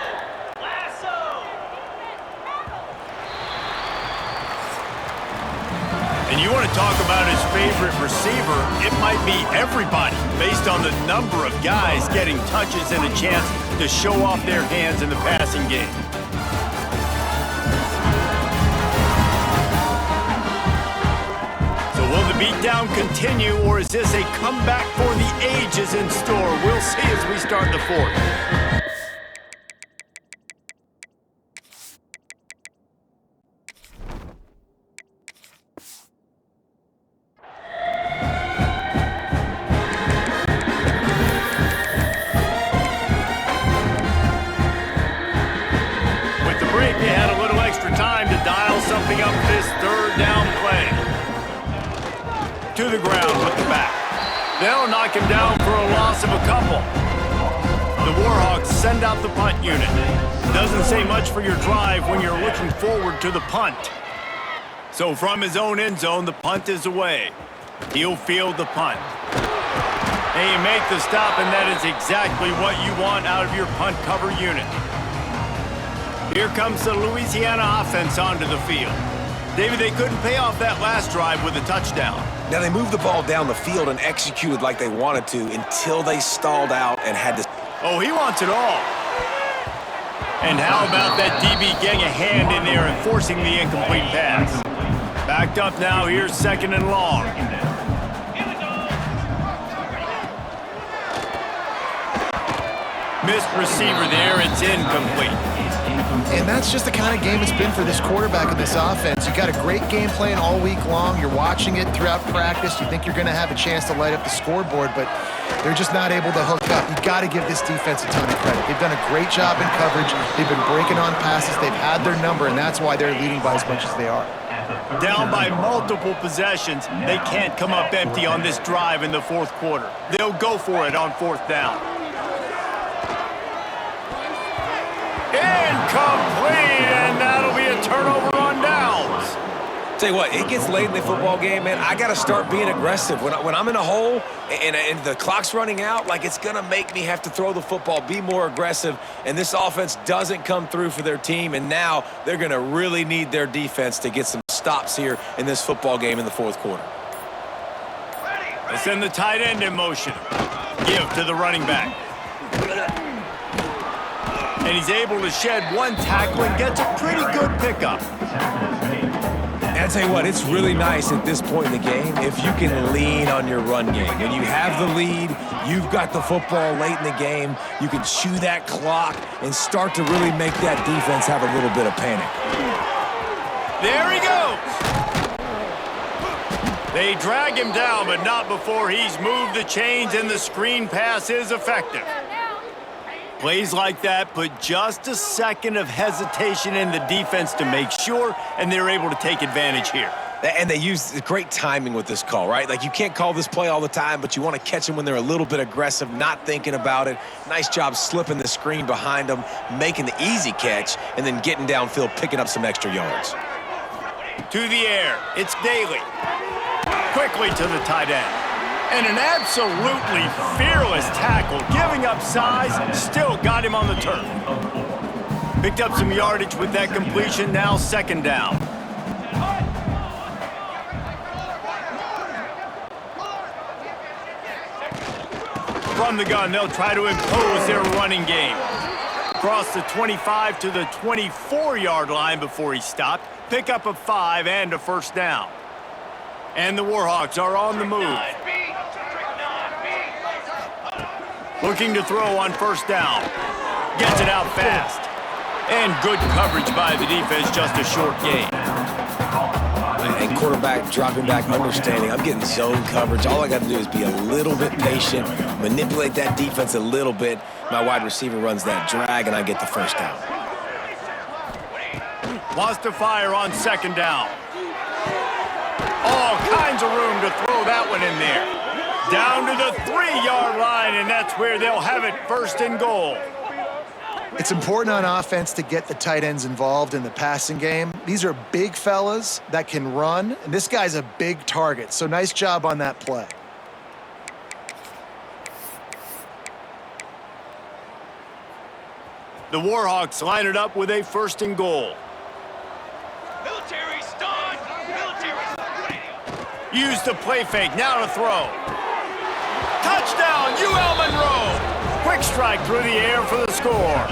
And you want to talk about his favorite receiver, it might be everybody based on the number of guys getting touches and a chance to show off their hands in the passing game. So will the beatdown continue, or is this a comeback for the ages in store? We'll see as we start the 4th. They had a little extra time to dial something up this 3rd down play. To the ground with the back. They'll knock him down for a loss of a couple. The Warhawks send out the punt unit. Doesn't say much for your drive when you're looking forward to the punt. So from his own end zone, the punt is away. He'll field the punt. And you make the stop, and that is exactly what you want out of your punt cover unit. Here comes the Louisiana offense onto the field. David, they couldn't pay off that last drive with a touchdown. Now, they moved the ball down the field and executed like they wanted to until they stalled out and had to... Oh, he wants it all. And how about that DB getting a hand in there and forcing the incomplete pass? Backed up now, here's 2nd and long. Missed receiver there, it's incomplete. And that's just the kind of game it's been for this quarterback and this offense. You got a great game plan all week long. You're watching it throughout practice. You think you're going to have a chance to light up the scoreboard, but they're just not able to hook up. You got to give this defense a ton of credit. They've done a great job in coverage. They've been breaking on passes. They've had their number, and that's why they're leading by as much as they are. Down by multiple possessions, they can't come up empty on this drive in the 4th quarter. They'll go for it on 4th down. Incomplete, and that'll be a turnover on downs. Tell you what, it gets late in the football game, man. I got to start being aggressive. When I'm in a hole and the clock's running out, like, it's going to make me have to throw the football, be more aggressive, and this offense doesn't come through for their team, and now they're going to really need their defense to get some stops here in this football game in the 4th quarter. They send the tight end in motion. Give to the running back. And he's able to shed 1 tackle and gets a pretty good pickup. And I tell you what, it's really nice at this point in the game if you can lean on your run game. When you have the lead, you've got the football late in the game, you can chew that clock and start to really make that defense have a little bit of panic. There he goes. They drag him down, but not before he's moved the chains, and the screen pass is effective. Plays like that put just a second of hesitation in the defense to make sure, and they're able to take advantage here. And they use great timing with this call, right? Like, you can't call this play all the time, but you want to catch them when they're a little bit aggressive, not thinking about it. Nice job slipping the screen behind them, making the easy catch, and then getting downfield, picking up some extra yards. To the air, it's Daly. Quickly to the tight end. And an absolutely fearless tackle, giving up size, still got him on the turf. Picked up some yardage with that completion, now second down. From the gun, they'll try to impose their running game. Across the 25 to the 24-yard line before he stopped. Pick up a 5 and a first down. And the Warhawks are on the move. Looking to throw on first down. Gets it out fast. And good coverage by the defense, just a short gain. And quarterback dropping back, understanding I'm getting zone coverage. All I got to do is be a little bit patient, manipulate that defense a little bit. My wide receiver runs that drag, and I get the first down. Lost to fire on second down. All kinds of room to throw that one in there. Down to the 3-yard line, and that's where they'll have it, first and goal. It's important on offense to get the tight ends involved in the passing game. These are big fellas that can run, and this guy's a big target, so nice job on that play. The Warhawks line it up with a first and goal. Military stun! Military Use the play fake, now to throw. Touchdown, UL Monroe! Quick strike through the air for the score.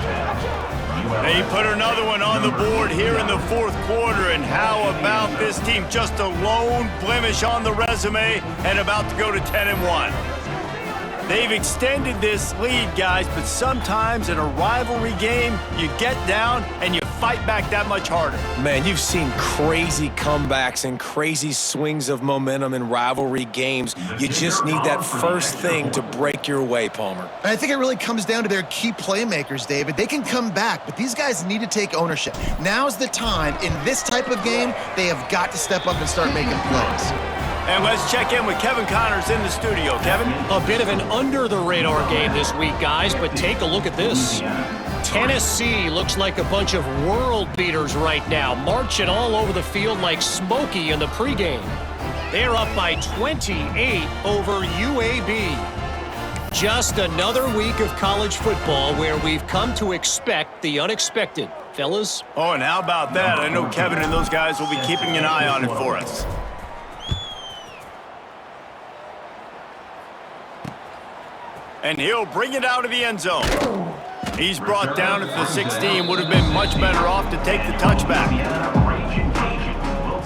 They put another one on the board here in the fourth quarter, and how about this team? Just a lone blemish on the resume and about to go to 10-1. They've extended this lead, guys, but sometimes in a rivalry game, you get down and you fight back that much harder. Man, you've seen crazy comebacks and crazy swings of momentum in rivalry games. You just need that first thing to break your way, Palmer. And I think it really comes down to their key playmakers, David. They can come back, but these guys need to take ownership. Now's the time. In this type of game, they have got to step up and start making plays. And let's check in with Kevin Connors in the studio. Kevin? A bit of an under-the-radar game this week, guys, but take a look at this. Tennessee looks like a bunch of world beaters right now, marching all over the field like Smokey in the pregame. They're up by 28 over UAB. Just another week of college football where we've come to expect the unexpected. Fellas? Oh, and how about that? I know Kevin and those guys will be keeping an eye on it for us. And he'll bring it out of the end zone. He's brought down at the 16. Would have been much better off to take the touchback.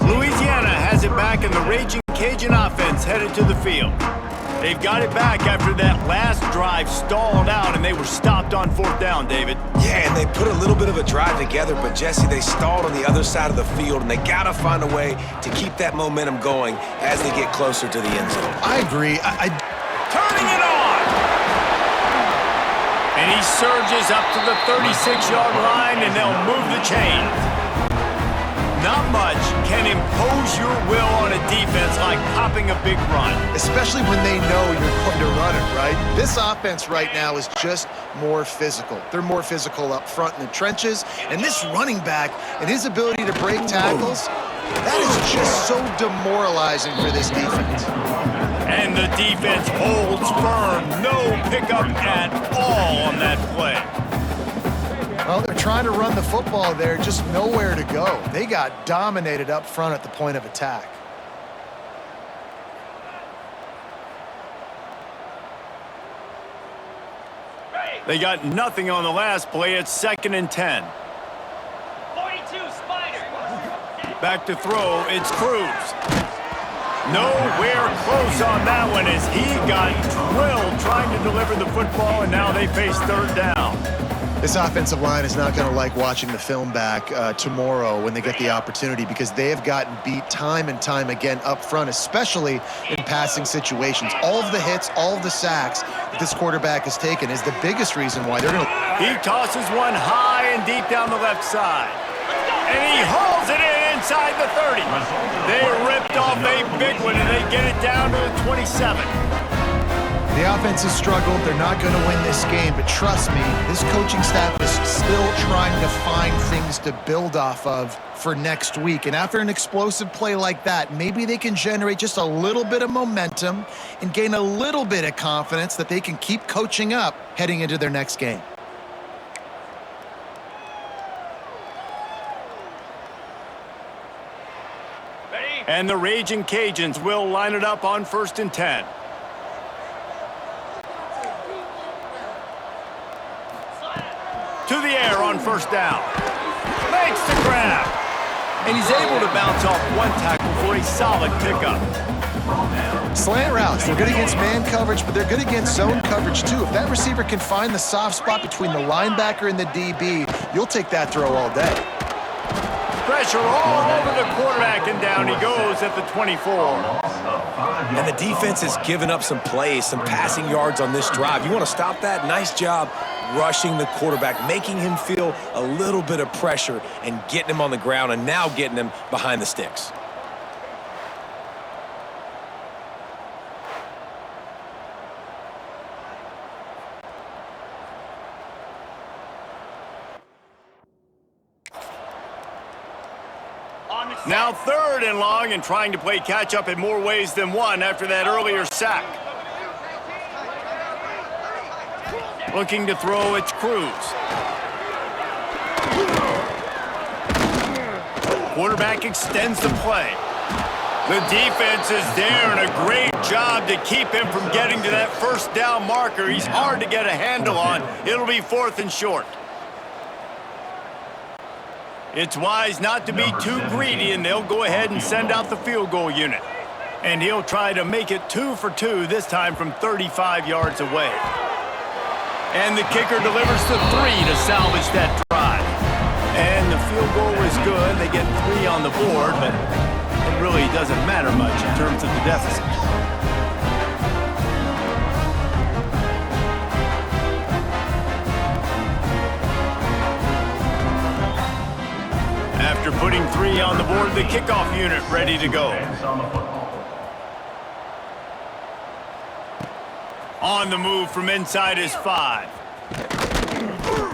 Louisiana has it back, and the Raging Cajun offense headed to the field. They've got it back after that last drive stalled out, and they were stopped on fourth down, David. Yeah, and they put a little bit of a drive together, but, Jesse, they stalled on the other side of the field, and they got to find a way to keep that momentum going as they get closer to the end zone. I agree. Turning it on! And he surges up to the 36-yard line, and they'll move the chains. Not much can impose your will on a defense like popping a big run. Especially when they know you're going to run it, right? This offense right now is just more physical. They're more physical up front in the trenches. And this running back and his ability to break tackles, that is just so demoralizing for this defense. And the defense holds firm. No pickup at all on that play. Well, they're trying to run the football there, just nowhere to go. They got dominated up front at the point of attack. They got nothing on the last play. It's 2nd and 10. 42 Spider. Back to throw. It's Cruz. Nowhere close on that one as he got drilled trying to deliver the football, and now they face third down. This offensive line is not going to like watching the film back tomorrow when they get the opportunity, because they have gotten beat time and time again up front, especially in passing situations. All of the hits, all of the sacks that this quarterback has taken is the biggest reason why they're going to... He tosses one high and deep down the left side. And he hauls it in inside the 30. They ripped off a big one, and they get it down to the 27. The offense has struggled. They're not going to win this game, but trust me, this coaching staff is still trying to find things to build off of for next week. And after an explosive play like that, maybe they can generate just a little bit of momentum and gain a little bit of confidence that they can keep coaching up heading into their next game. And the Raging Cajuns will line it up on 1st and 10. To the air on 1st down. Makes the grab. And he's able to bounce off one tackle for a solid pickup. Slant routes, they're good against man coverage, but they're good against zone coverage too. If that receiver can find the soft spot between the linebacker and the DB, you'll take that throw all day. Pressure all over the quarterback, and down he goes at the 24. And the defense has given up some plays, some passing yards on this drive. You want to stop that? Nice job rushing the quarterback, making him feel a little bit of pressure and getting him on the ground, and now getting him behind the sticks. Now 3rd and long, and trying to play catch-up in more ways than one after that earlier sack. Looking to throw, it's Cruz. Quarterback extends the play. The defense is there, and a great job to keep him from getting to that 1st down marker. He's hard to get a handle on. It'll be 4th and short. It's wise not to be too greedy, and they'll go ahead and send out the field goal unit. And he'll try to make it 2 for 2, this time from 35 yards away. And the kicker delivers the 3 to salvage that drive. And the field goal is good. They get 3 on the board, but it really doesn't matter much in terms of the deficit. After putting 3 on the board, the kickoff unit ready to go. On the move from inside his 5.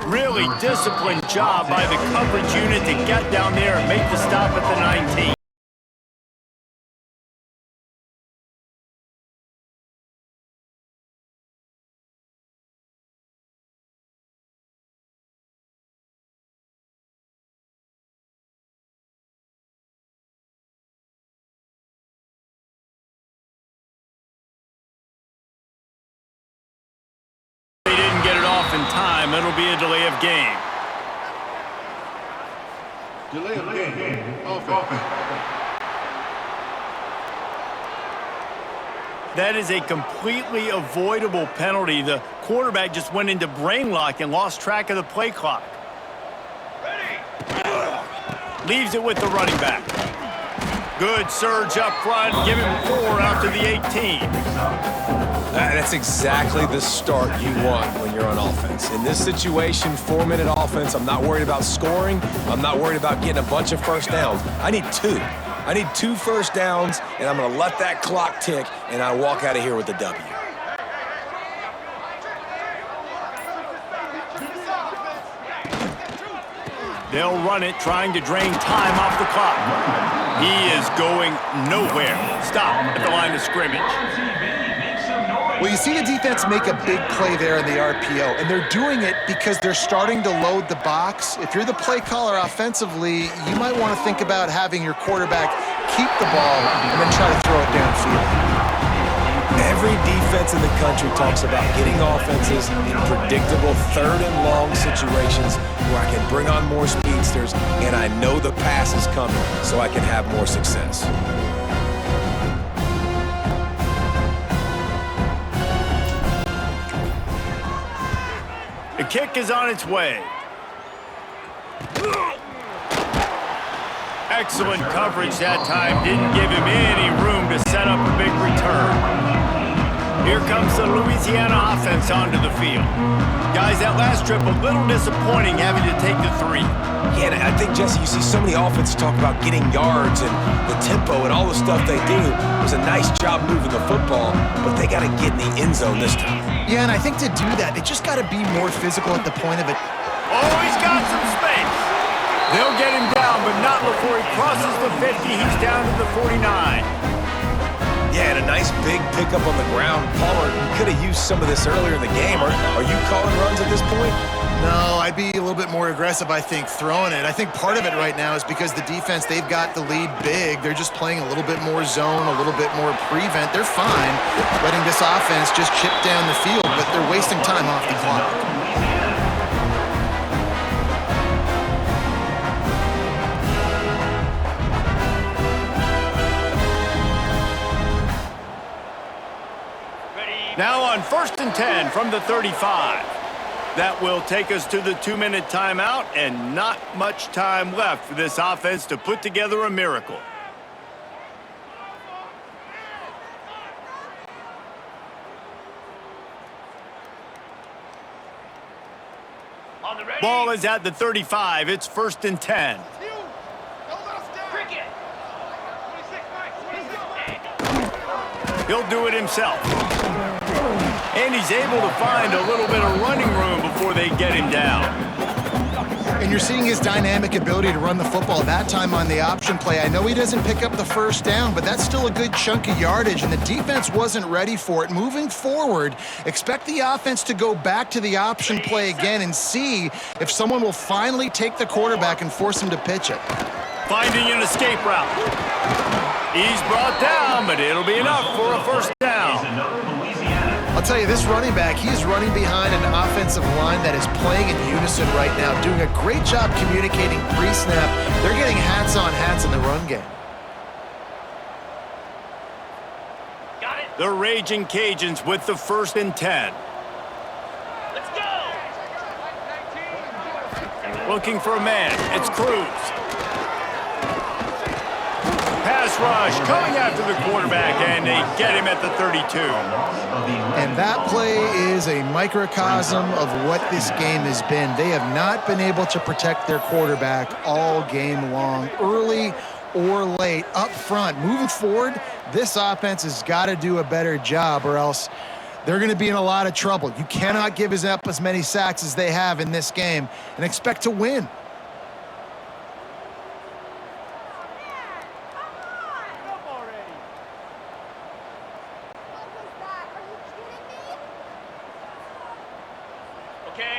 Really disciplined job by the coverage unit to get down there and make the stop at the 19. In time, it'll be a delay of game. Delay of game. Offense. That is a completely avoidable penalty. The quarterback just went into brain lock and lost track of the play clock. Leaves it with the running back. Good surge up front. Give him 4 out to the 18. That's exactly the start you want when you're on offense. In this situation, 4-minute offense, I'm not worried about scoring. I'm not worried about getting a bunch of 1st downs. I need 2. I need 2 1st downs, and I'm going to let that clock tick, and I walk out of here with the W. They'll run it, trying to drain time off the clock. He is going nowhere. Stop at the line of scrimmage. Well, you see the defense make a big play there in the RPO, and they're doing it because they're starting to load the box. If you're the play caller offensively, you might want to think about having your quarterback keep the ball and then try to throw it downfield. Every defense in the country talks about getting offenses in predictable 3rd and long situations where I can bring on more speedsters and I know the pass is coming so I can have more success. The kick is on its way. Excellent coverage that time. Didn't give him any room to set up a big return. Here comes the Louisiana offense onto the field. Guys, that last trip, a little disappointing having to take the 3. Yeah, and I think, Jesse, you see so many offenses talk about getting yards and the tempo and all the stuff they do. It was a nice job moving the football, but they got to get in the end zone this time. Yeah, and I think to do that, they just got to be more physical at the point of it. Oh, he's got some space. They'll get him down, but not before he crosses the 50. He's down to the 49. Yeah, and a nice big pickup on the ground. Palmer, you could have used some of this earlier in the game. Are you calling runs at this point? No, I'd be a little bit more aggressive, I think, throwing it. I think part of it right now is because the defense, they've got the lead big. They're just playing a little bit more zone, a little bit more prevent. They're fine letting this offense just chip down the field, but they're wasting time off the clock. Now on 1st and 10 from the 35. That will take us to the 2-minute timeout, and not much time left for this offense to put together a miracle. Ball is at the 35. It's 1st and 10. He'll do it himself. And he's able to find a little bit of running room before they get him down. And you're seeing his dynamic ability to run the football. That time on the option play, I know he doesn't pick up the first down, but that's still a good chunk of yardage, and the defense wasn't ready for it. Moving forward, expect the offense to go back to the option play again and see if someone will finally take the quarterback and force him to pitch it. Finding an escape route. He's brought down, but it'll be enough for a first down. I'll tell you, this running back, he's running behind an offensive line that is playing in unison right now, doing a great job communicating pre-snap. They're getting hats on hats in the run game. Got it. The Raging Cajuns with the 1st and 10. Let's go. Looking for a man. It's Cruz. Pass rush coming after the quarterback, and they get him at the 32. And that play is a microcosm of what this game has been. They have not been able to protect their quarterback all game long, early or late, up front. Moving forward, this offense has got to do a better job, or else they're going to be in a lot of trouble. You cannot give up as many sacks as they have in this game and expect to win.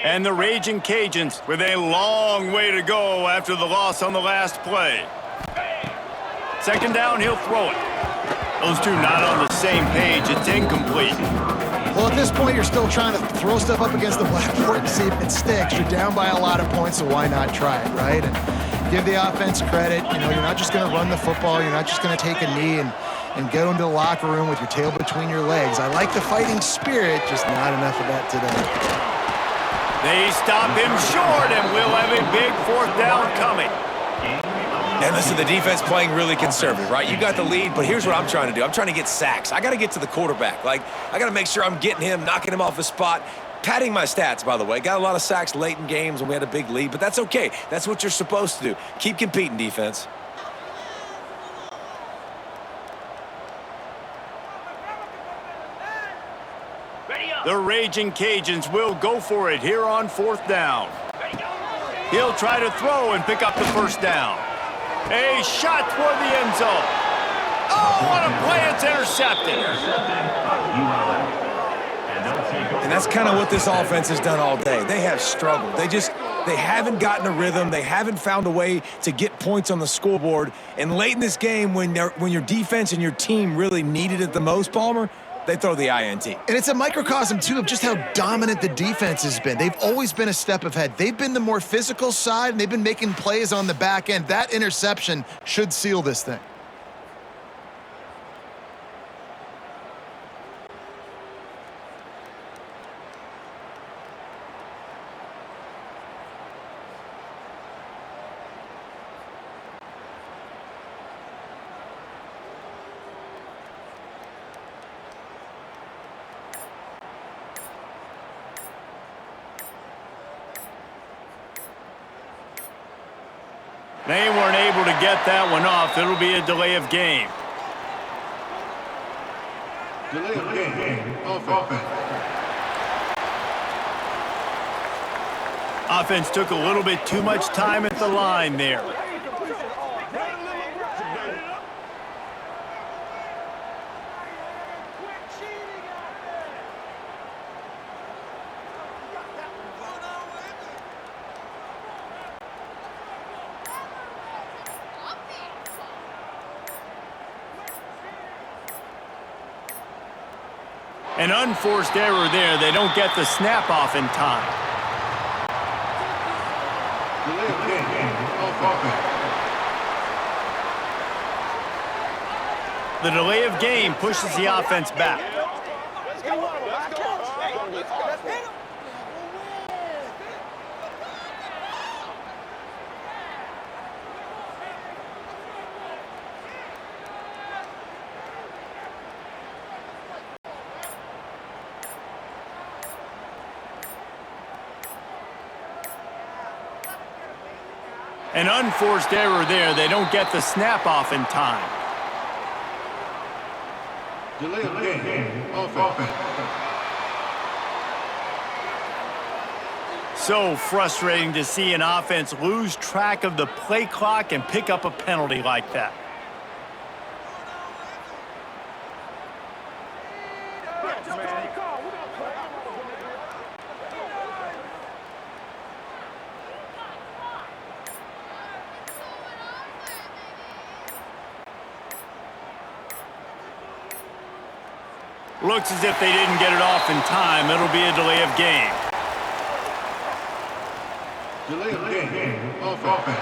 And the Raging Cajuns with a long way to go after the loss on the last play. 2nd down, he'll throw it. Those two not on the same page. It's incomplete. Well, at this point, you're still trying to throw stuff up against the blackboard and see if it sticks. You're down by a lot of points, so why not try it, right? And give the offense credit. You know, you're not just going to run the football. You're not just going to take a knee and go into the locker room with your tail between your legs. I like the fighting spirit, just not enough of that today. They stop him short, and we'll have a big 4th down coming. And listen, the defense playing really conservative, right? You got the lead, but here's what I'm trying to do. I'm trying to get sacks. I got to get to the quarterback. Like, I got to make sure I'm getting him, knocking him off his spot. Padding my stats, by the way. Got a lot of sacks late in games when we had a big lead, but that's okay. That's what you're supposed to do. Keep competing, defense. The Raging Cajuns will go for it here on 4th down. He'll try to throw and pick up the first down. A shot toward the end zone. Oh, what a play. It's intercepted. And that's kind of what this offense has done all day. They have struggled. They haven't gotten a rhythm. They haven't found a way to get points on the scoreboard. And late in this game, when your defense and your team really needed it the most, Palmer, they throw the INT. And it's a microcosm, too, of just how dominant the defense has been. They've always been a step ahead. They've been the more physical side, and they've been making plays on the back end. That interception should seal this thing. They weren't able to get that one off. It'll be a delay of game. Delay of game. Offense. Offense took a little bit too much time at the line there. An unforced error there. They don't get the snap off in time. Delay of game. Offense. The delay of game pushes the offense back. An unforced error there. They don't get the snap off in time. Delay of game. Offense. So frustrating to see an offense lose track of the play clock and pick up a penalty like that. Looks as if they didn't get it off in time. It'll be a delay of game. Delay of game. Offense.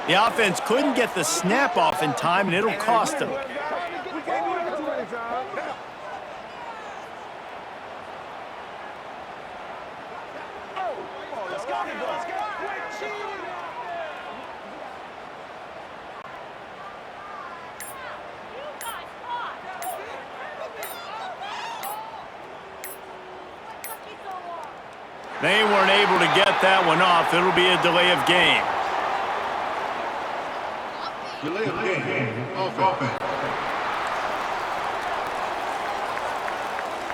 The offense couldn't get the snap off in time, and it'll cost them. They weren't able to get that one off. It'll be a delay of game. Delay of game. Offense.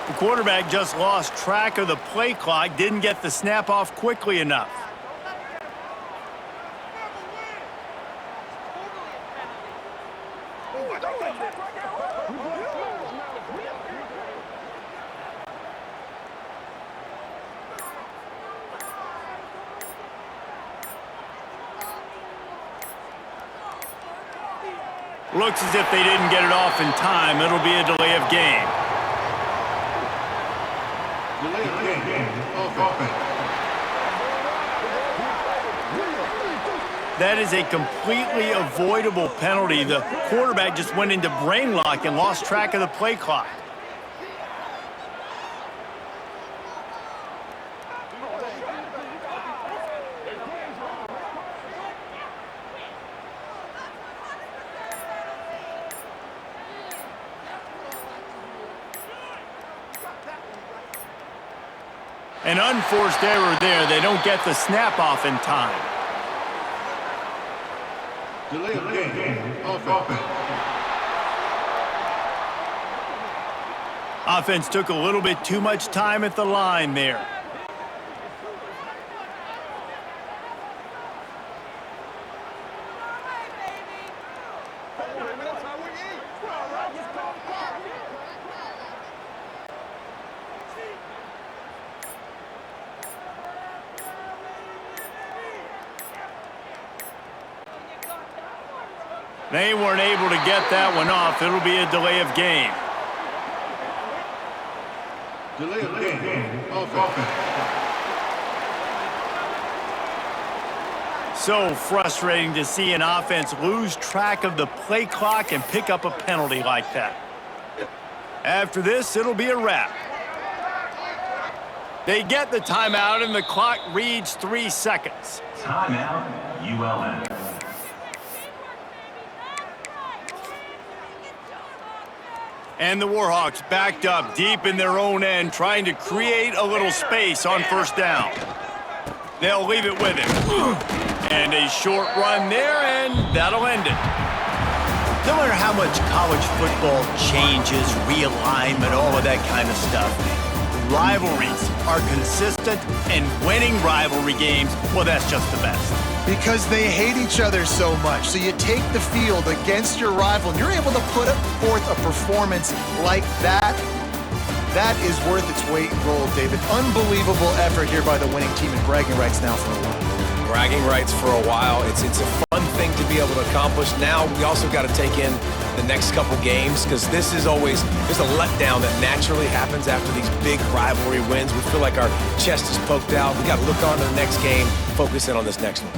The quarterback just lost track of the play clock, didn't get the snap off quickly enough. Looks as if they didn't get it off in time. It'll be a delay of game. Delay of game. Offense. That is a completely avoidable penalty. The quarterback just went into brain lock and lost track of the play clock. An unforced error there. They don't get the snap off in time. Delay of game. Offense. Offense took a little bit too much time at the line there. They weren't able to get that one off. It'll be a delay of game. Delay of game. Offense. So frustrating to see an offense lose track of the play clock and pick up a penalty like that. After this, it'll be a wrap. They get the timeout, and the clock reads 3 seconds. Timeout, ULM. And the Warhawks backed up deep in their own end, trying to create a little space on first down. They'll leave it with him. And a short run there, and that'll end it. No matter how much college football changes, realignment, all of that kind of stuff, rivalries are consistent, and winning rivalry games, well, that's just the best. Because they hate each other so much. So you take the field against your rival, and you're able to put forth a performance like that. That is worth its weight in gold, David. Unbelievable effort here by the winning team, and bragging rights now for a while. Bragging rights for a while. It's a fun thing to be able to accomplish. Now we also got to take in the next couple games, because this is always, there's a letdown that naturally happens after these big rivalry wins. We feel like our chest is poked out. We got to look on to the next game, focus in on this next one.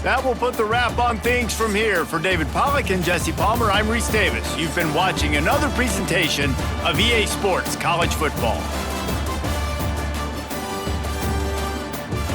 That will put the wrap on things from here. For David Pollack and Jesse Palmer, I'm Reese Davis. You've been watching another presentation of EA Sports College Football.